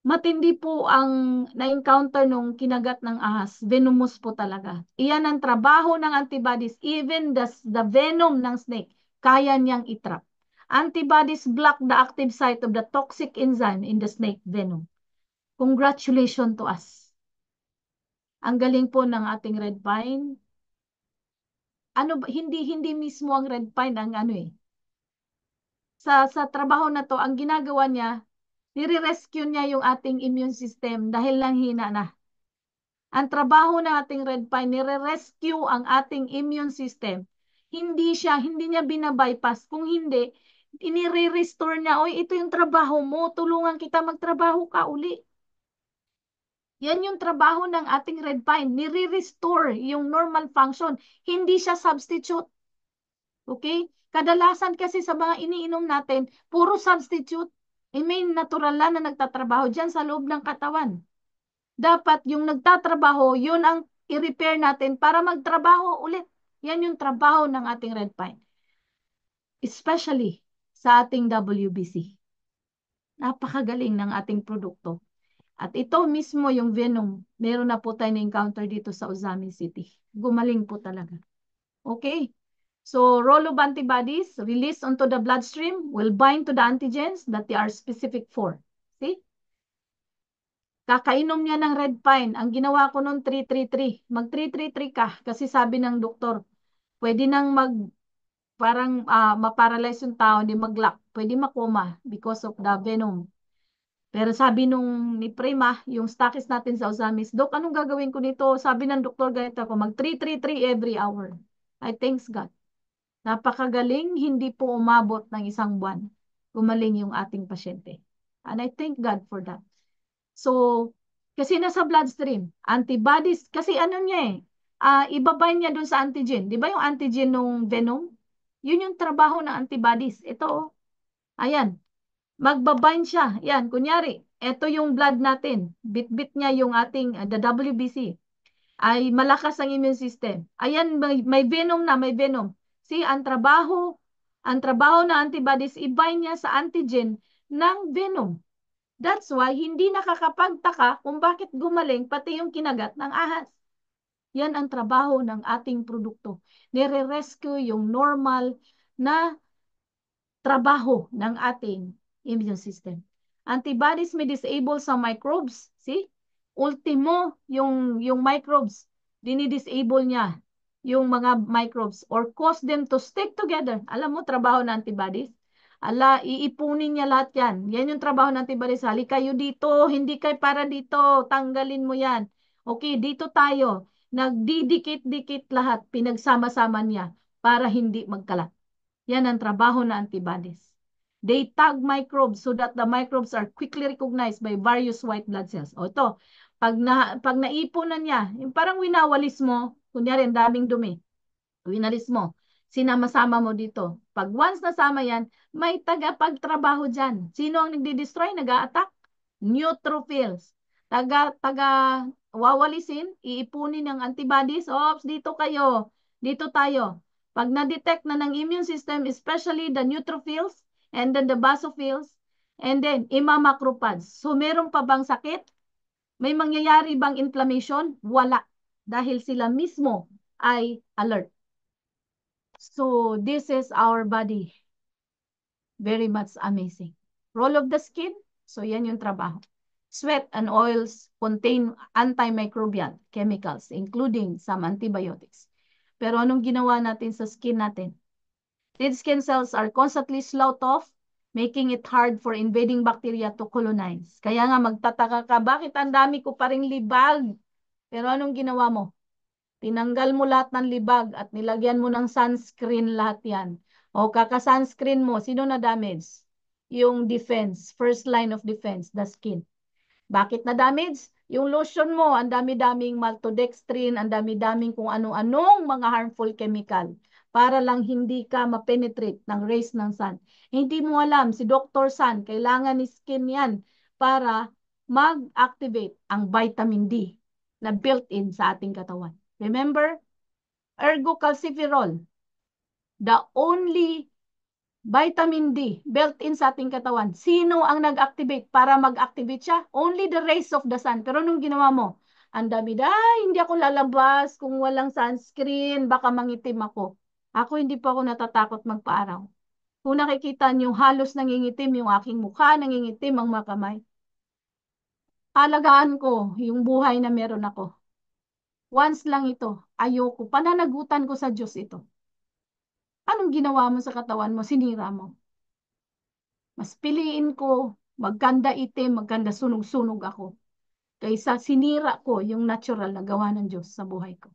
Matindi po ang na-encounter nung kinagat ng ahas. Venomous po talaga. Iyan ang trabaho ng antibodies. Even the venom ng snake, kaya niyang itrap. Antibodies block the active site of the toxic enzyme in the snake venom. Congratulations to us. Ang galing po ng ating red pine. Hindi mismo ang red pine ang Sa trabaho na to, ang ginagawa niya, nire-rescue niya yung ating immune system dahil lang hina na. Ang trabaho ng ating red pine, nire-rescue ang ating immune system. Hindi niya binabypass. Kung hindi, inire-restore niya, oy, ito yung trabaho mo, tulungan kita magtrabaho ka uli. Yan yung trabaho ng ating red pine, nire-restore yung normal function. Hindi siya substitute. Okay? Kadalasan kasi sa mga iniinom natin, puro substitute. May natural na nagtatrabaho dyan sa loob ng katawan. Dapat yung nagtatrabaho, yun ang i-repair natin para magtrabaho ulit. Yan yung trabaho ng ating red pine. Especially sa ating WBC. Napakagaling ng ating produkto. At ito mismo yung venom, meron na po tayo na-encounter dito sa Uzami City. Gumaling po talaga. Okay? So, role of antibodies released onto the bloodstream will bind to the antigens that they are specific for. See? Kakainom niya ng red pine. Ang ginawa ko noon 333. Mag 333 ka kasi sabi ng doktor, pwede nang parang maparalyze yung tao, hindi mag-lock. Pwede makoma because of the venom. Pero sabi nung ni Prima, yung stockist natin sa Ozamis, Dok, anong gagawin ko nito? Sabi ng doktor, ganito ako, mag 333 every hour. I thanks God. Napakagaling, hindi po umabot ng 1 buwan. Gumaling yung ating pasyente. And I thank God for that. So, kasi nasa bloodstream, antibodies, kasi niya ibabay niya dun sa antigen. Di ba yung antigen ng venom? Yun yung trabaho ng antibodies. Ito, ayan, magbabind siya. Yan, kunyari, ito yung blood natin. Bit-bit niya yung ating, the WBC. Ay malakas ang immune system. Ayan, may venom na, may venom. See, ang trabaho ng antibodies, i-bind niya sa antigen ng venom. That's why hindi nakakapagtaka kung bakit gumaling pati yung kinagat ng ahas. Yan ang trabaho ng ating produkto. Nire-rescue yung normal na trabaho ng ating immune system. Antibodies may disable some microbes. See? Ultimo, yung microbes. dinidisable niya yung mga microbes or cause them to stick together. Alam mo, trabaho ng antibodies? Ala, iipunin niya lahat yan. Yan yung trabaho ng antibodies. Hali kayo dito, hindi kayo para dito. Tanggalin mo yan. Okay, dito tayo. Nagdidikit-dikit lahat. Pinagsama-sama niya para hindi magkalat. Yan ang trabaho ng antibodies. They tag microbes so that the microbes are quickly recognized by various white blood cells. O ito, pag naipon na niya, yung parang winawalis mo, kunyari ang daming dumi, winalis mo, sinama-sama mo dito. Pag once nasama yan, may tagapagtrabaho dyan. Sino ang nagdi-destroy, nag-a-attack? Neutrophils. Wawalisin, iipunin ng antibodies. Oops, dito kayo. Dito tayo. Pag na-detect na ng immune system, especially the neutrophils, and then the basophils, and then imamacropods. So, meron pa bang sakit? May mangyayari bang inflammation? Wala. Dahil sila mismo ay alert. So, this is our body. Very much amazing. Role of the skin. So, yan yung trabaho. Sweat and oils contain antimicrobial chemicals, including some antibiotics. Pero anong ginawa natin sa skin natin? Dead skin cells are constantly sloughed off, making it hard for invading bacteria to colonize. Kaya nga magtataka ka, bakit ang dami ko pa ring libag? Pero anong ginawa mo? Tinanggal mo lahat ng libag at nilagyan mo ng sunscreen lahat yan. O kaka-sunscreen mo, sino na damage? Yung defense, first line of defense, the skin. Bakit na damage? Yung lotion mo, ang dami-daming maltodextrin, ang dami-daming kung ano-anong mga harmful chemical para lang hindi ka ma-penetrate ng rays ng sun. Hindi mo alam, si Dr. Sun, kailangan ni skin yan para mag-activate ang vitamin D na built-in sa ating katawan. Remember, ergocalciferol, the only vitamin D built-in sa ating katawan. Sino ang nag-activate para mag-activate siya? Only the rays of the sun. Pero nung ginawa mo, ang dami, hindi ako lalabas kung walang sunscreen, baka mangitim ako. Ako hindi pa ako natatakot magpa-araw. Kung nakikita niyo, halos nangingitim yung aking mukha, nangingitim ang mga kamay. Alagaan ko yung buhay na meron ako. Once lang ito, ayoko, pananagutan ko sa Diyos ito. Anong ginawa mo sa katawan mo? Sinira mo. Mas piliin ko, magkanda itim, magkanda sunog-sunog ako. Kaysa sinira ko yung natural na gawa ng Diyos sa buhay ko.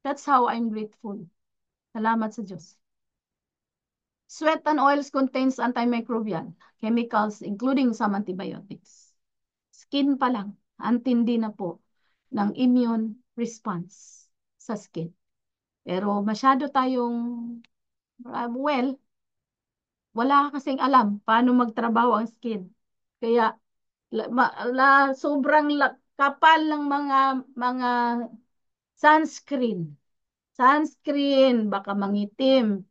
That's how I'm grateful. Salamat sa Diyos. Sweat and oils contains antimicrobial chemicals, including some antibiotics. Skin pa lang, antindi na po ng immune response sa skin. Pero masyado tayong, wala kasing alam paano magtrabaho ang skin. Kaya sobrang kapal ng mga sunscreen. Sunscreen, baka mangitim,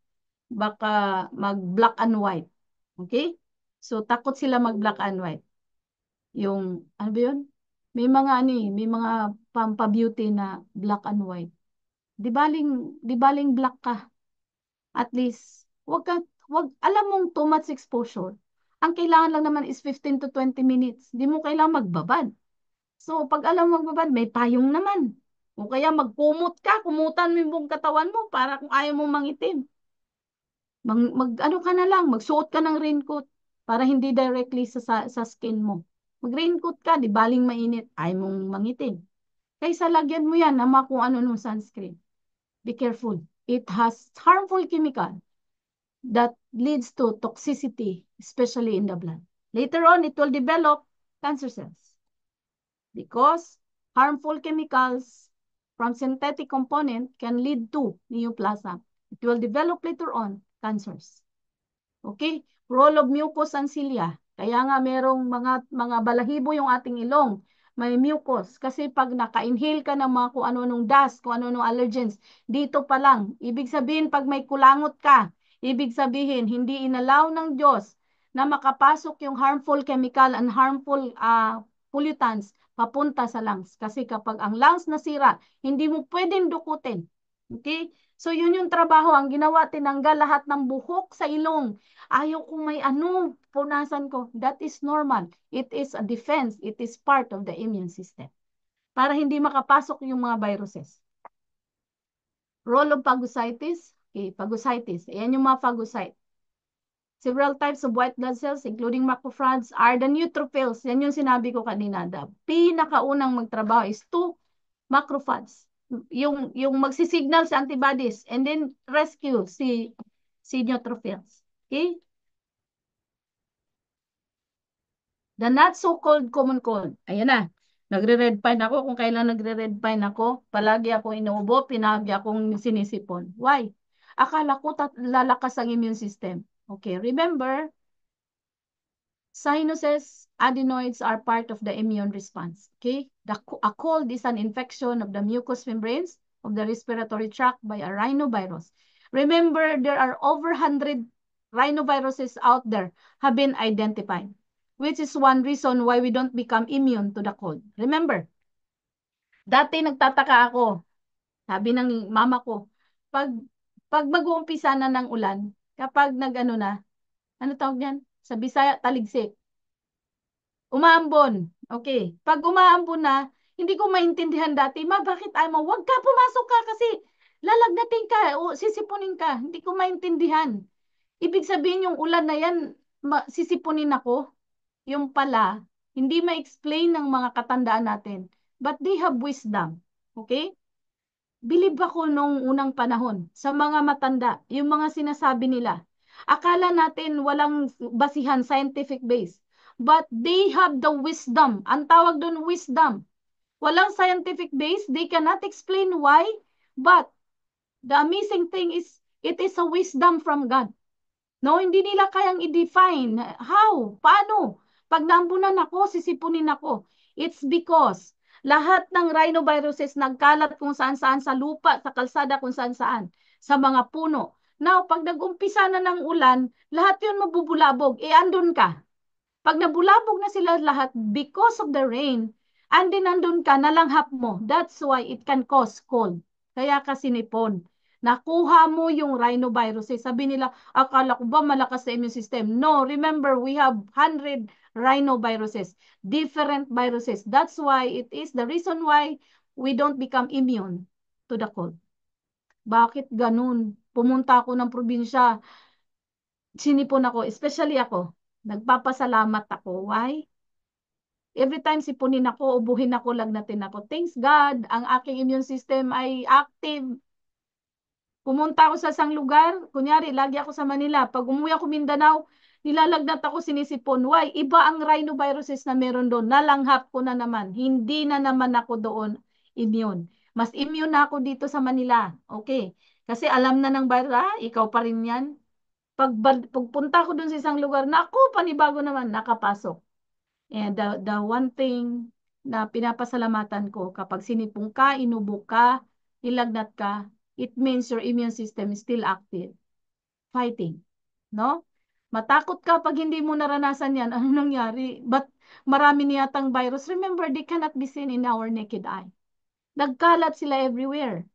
baka mag-black and white. Okay? So, takot sila mag-black and white. Yung, ano ba yun? May mga pampabeauty na black and white. Di baling black ka. At least, alam mong too much exposure. Ang kailangan lang naman is 15 to 20 minutes. Di mo kailangan magbabad. So, pag alam mo magbabad, may payong naman. O kaya magkumot ka, kumutan mo yung buong katawan mo para kung ayaw mong mangitim. Ano ka na lang, magsuot ka ng raincoat para hindi directly sa skin mo. Mag-raincoat ka, di baling mainit, ayaw mong mangitim. Kaysa lagyan mo yan na kung ano nung sunscreen. Be careful. It has harmful chemical that leads to toxicity, especially in the blood. Later on, it will develop cancer cells because harmful chemicals from synthetic component can lead to neoplasm. It will develop later on cancers. Okay? Role of mucus and cilia. Kaya nga merong mga balahibo yung ating ilong. May mucus. Kasi pag naka-inhale ka ng mga kung ano-anong dust, kung ano-anong allergens, dito pa lang. Ibig sabihin, pag may kulangot ka, ibig sabihin, hindi inalaw ng Diyos na makapasok yung harmful chemical and harmful pollutants papunta sa lungs. Kasi kapag ang lungs nasira, hindi mo pwedeng dukutin. Okay? So, yun yung trabaho. Ang ginawa, tinanggal lahat ng buhok sa ilong. Ayaw kung may punasan ko. That is normal. It is a defense. It is part of the immune system. para hindi makapasok yung mga viruses. Role of phagocytes. Okay, phagocytes. Ayan yung mga phagocyte. Several types of white blood cells, including macrophages, are the neutrophils. Yan yung sinabi ko kanina. The pinakaunang magtrabaho is two macrophages. Yung magsisignal sa antibodies and then rescue si neutrophils. Okay? The not so-called common cold. Ayan na. Nagre-red pine ako. Kung kailan nagre-red pine ako, palagi akong inuubo, pinagi akong sinisipon. Why? Akala ko lalakas ang immune system. Okay, remember, sinuses, adenoids are part of the immune response. Okay? A cold is an infection of the mucous membranes of the respiratory tract by a rhinovirus. Remember, there are over 100 rhinoviruses out there have been identified, which is one reason why we don't become immune to the cold. Remember, dati nagtataka ako, sabi ng mama ko, pag mag-uumpisa na ng ulan, kapag nag-ano na, ano tawag yan? Sa Bisaya, taligsik. Umaambon. Okay. Pag umaambon na, hindi ko maintindihan dati, bakit ayaw mo? Huwag ka, pumasok ka kasi lalagnatin ka o sisipunin ka. Hindi ko maintindihan. Ibig sabihin yung ulan na yan, sisipunin ako. Yung pala, hindi ma-explain ng mga katandaan natin. But they have wisdom. Okay? Bilib ako nung unang panahon sa mga matanda, yung mga sinasabi nila. Akala natin walang basihan, scientific base. But they have the wisdom. Ang tawag doon, wisdom. Walang scientific base. They cannot explain why. But the amazing thing is, it is a wisdom from God. No, hindi nila kayang i-define. How? Paano? Pag naambunan ako, sisipunin ako. It's because lahat ng rhinoviruses nagkalat kung saan-saan sa lupa, sa kalsada kung saan-saan, sa mga puno. Now, pag nag-umpisa na ng ulan, lahat yun mabubulabog. Andun ka. Pag nabulabog na sila lahat because of the rain, nandun ka, nalanghap mo. That's why it can cause cold. Kaya ka sinipon. Nakuha mo yung rhinoviruses. Sabi nila, akala ko ba malakas sa immune system? No, remember, we have 100 rhinoviruses. Different viruses. That's why it is the reason why we don't become immune to the cold. Bakit ganun? Pumunta ako ng probinsya, sinipon ako, especially ako. Nagpapasalamat ako. Why? Every time sipunin ako, ubuhin ako, lagnatin ako. Thanks God, ang aking immune system ay active. Pumunta ako sa isang lugar, kunyari, lagi ako sa Manila. Pag umuwi ako Mindanao, nilalagnat ako, sinisipon. Why? Iba ang rhinoviruses na meron doon. Nalanghap ko na naman. Hindi na naman ako doon immune. Mas immune na ako dito sa Manila. Okay. Kasi alam na ng virus, ikaw pa rin yan. Pagpunta ko dun sa isang lugar, naku, panibago naman, nakapasok. And the one thing na pinapasalamatan ko, kapag sinipong ka, inubok ka, nilagnat ka, it means your immune system is still active, fighting. No? Matakot ka pag hindi mo naranasan yan. Ano nangyari? But marami niyatang virus. Remember, they cannot be seen in our naked eye. Nagkalat sila everywhere.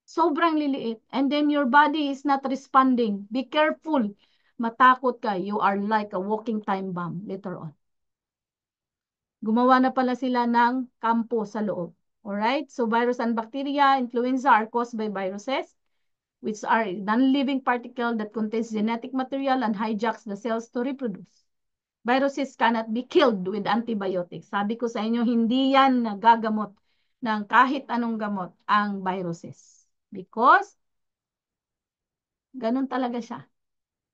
Sobrang liliit. And then your body is not responding. Be careful. Matakot ka. You are like a walking time bomb later on. Gumawa na pala sila ng kampo sa loob. Alright? So virus and bacteria, influenza are caused by viruses, which are non-living particle that contains genetic material and hijacks the cells to reproduce. Viruses cannot be killed with antibiotics. Sabi ko sa inyo, hindi yan nagagamot ng kahit anong gamot ang viruses. Because, ganun talaga siya.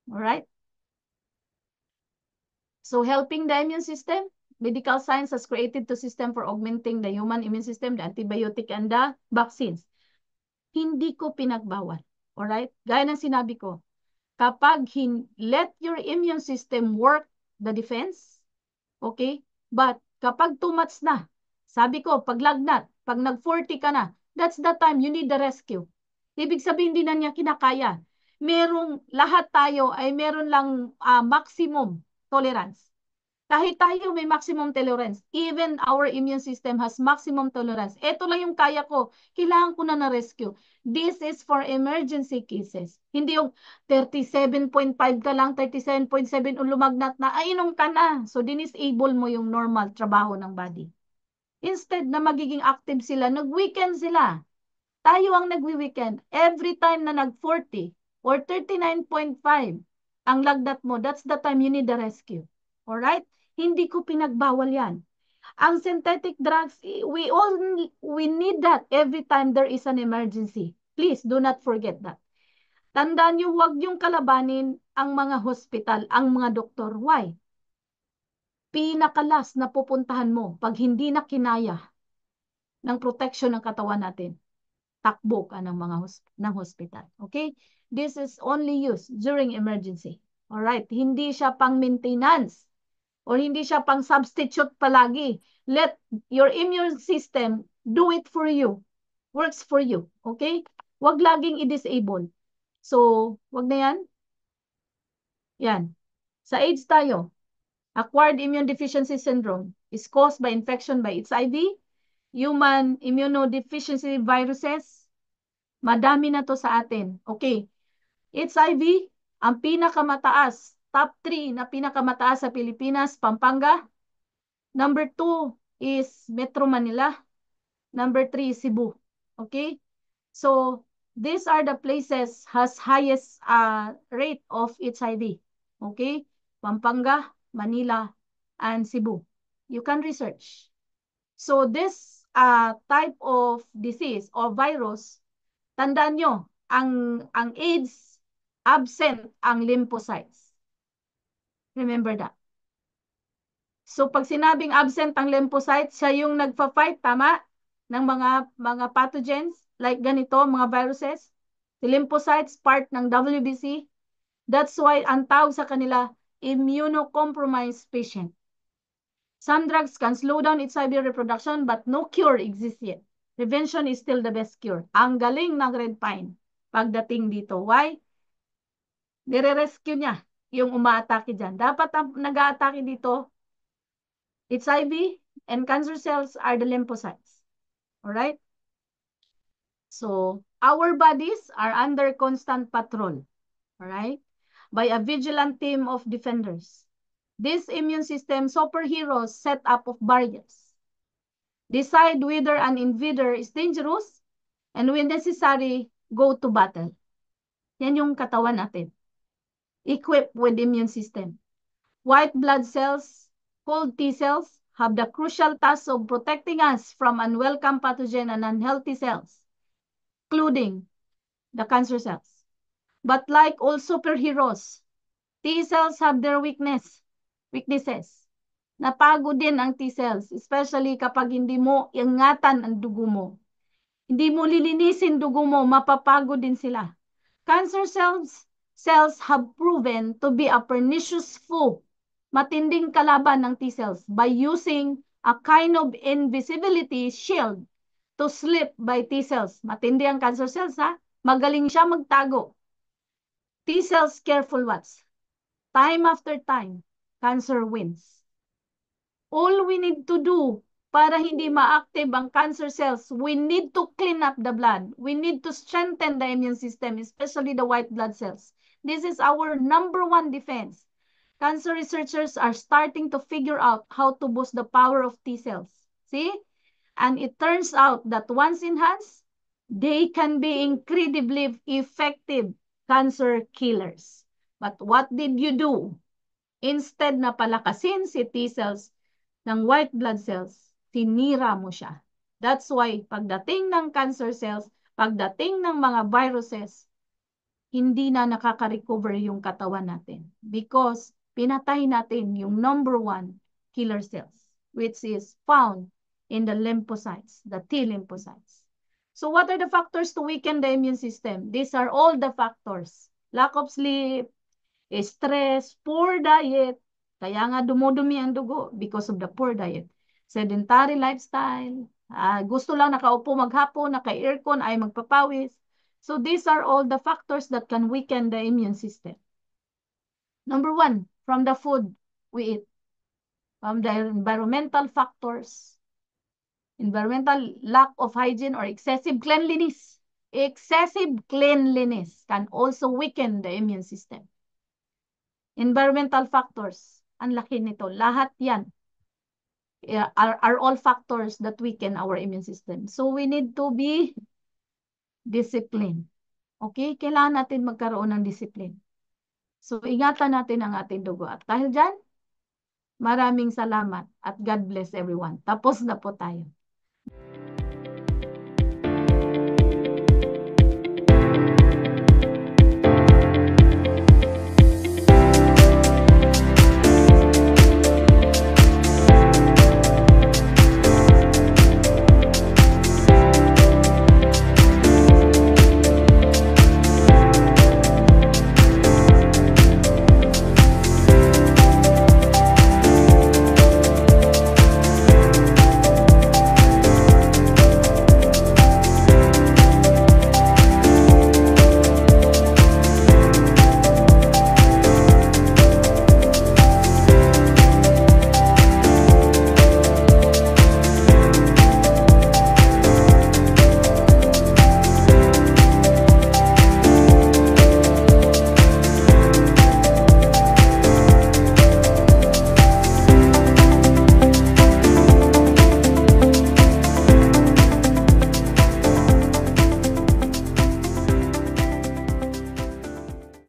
Alright? So, helping the immune system, medical science has created the system for augmenting the human immune system, the antibiotic and the vaccines. Hindi ko pinagbawal. Alright? Gaya ng sinabi ko, kapag let your immune system work the defense, okay? But kapag too much na, sabi ko, pag lagnat, pag nag-40 ka na, that's the time you need the rescue. Ibig sabihin, hindi na niya kinakaya. Lahat tayo ay meron lang maximum tolerance. Kahit tayo may maximum tolerance, even our immune system has maximum tolerance. Ito lang yung kaya ko. Kailangan ko na na-rescue. This is for emergency cases. Hindi yung 37.5 ka lang, 37.7 o lumagnat na, inom ka na. So, dinisable mo yung normal trabaho ng body. Instead na magiging active sila, nag-weekend sila. Tayo ang nagwi-weekend. Every time na nag-40 or 39.5 ang lagnat mo, that's the time you need the rescue. Alright? Hindi ko pinagbawal yan. Ang synthetic drugs, we need that every time there is an emergency. Please do not forget that. Tandaan nyo, huwag yung kalabanin ang mga hospital, ang mga doktor. Why? Pinakalas na pupuntahan mo pag hindi na kinaya ng protection ng katawan natin. Takbo ka ng hospital. Okay? This is only used during emergency. Alright? Hindi siya pang maintenance or hindi siya pang substitute palagi. Let your immune system do it for you. Works for you. Okay? Huwag laging i-disable. So, wag na yan. Yan. Sa AIDS tayo, acquired immune deficiency syndrome is caused by infection by HIV, human immunodeficiency viruses. Madami na to sa atin. Okay. HIV, ang pinakamataas, top 3 na pinakamataas sa Pilipinas, Pampanga. Number 2 is Metro Manila. Number 3 is Cebu. Okay? So, these are the places has highest rate of HIV. Okay? Pampanga, Manila, and Cebu. You can research. So, this type of disease or virus, tandaan nyo, ang AIDS, absent ang lymphocytes. Remember that. So, pag sinabing absent ang lymphocytes, siya yung nagfa-fight, tama? Ng mga pathogens, like ganito, mga viruses. The lymphocytes, part ng WBC. That's why ang tawag sa kanila, immunocompromised patient. Some drugs can slow down HIV reproduction, but no cure exists yet. Prevention is still the best cure. Ang galing ng Red Pine pagdating dito. Why? Nire-rescue niya yung umaatake dyan. Dapat ang nag-aatake dito, HIV and cancer cells are the lymphocytes. Alright? So, our bodies are under constant patrol. Alright? By a vigilant team of defenders. This immune system superheroes set up of barriers. Decide whether an invader is dangerous and when necessary, go to battle. Yan yung katawan natin. Equipped with immune system. White blood cells, called T cells, have the crucial task of protecting us from unwelcome pathogen and unhealthy cells, including the cancer cells. But like all superheroes, T cells have their weaknesses. Napagod din ang T cells, especially kapag hindi mo ingatan ang dugo mo. Hindi mo lilinisin dugo mo, mapapagod din sila. Cancer cells have proven to be a pernicious foe, matinding kalaban ng T cells by using a kind of invisibility shield to slip by T cells. Matindi ang cancer cells, ha? Magaling siya magtago. T cells, careful watch. Time after time, cancer wins. All we need to do para hindi ma-active ang cancer cells, we need to clean up the blood. We need to strengthen the immune system, especially the white blood cells. This is our #1 defense. Cancer researchers are starting to figure out how to boost the power of T cells. See? And it turns out that once enhanced, they can be incredibly effective cancer killers. But what did you do? Instead na palakasin si T cells ng white blood cells, tinira mo siya. That's why pagdating ng cancer cells, pagdating ng mga viruses, hindi na nakaka-recover yung katawan natin because pinatay natin yung #1 killer cells, which is found in the lymphocytes, the T lymphocytes. So what are the factors to weaken the immune system? These are all the factors. Lack of sleep, stress, poor diet. Kaya nga dumudumi ang dugo because of the poor diet. Sedentary lifestyle. Gusto lang nakaupo maghapon, naka-aircon, ay magpapawis. So these are all the factors that can weaken the immune system. #1, from the food we eat. From the environmental factors. Environmental lack of hygiene or excessive cleanliness. Excessive cleanliness can also weaken the immune system. Environmental factors. Ang laki nito. Lahat yan. are all factors that weaken our immune system. So we need to be disciplined. Okay? Kailangan natin magkaroon ng discipline. So ingatan natin ang ating dugo. At dahil dyan, maraming salamat at God bless everyone. Tapos na po tayo.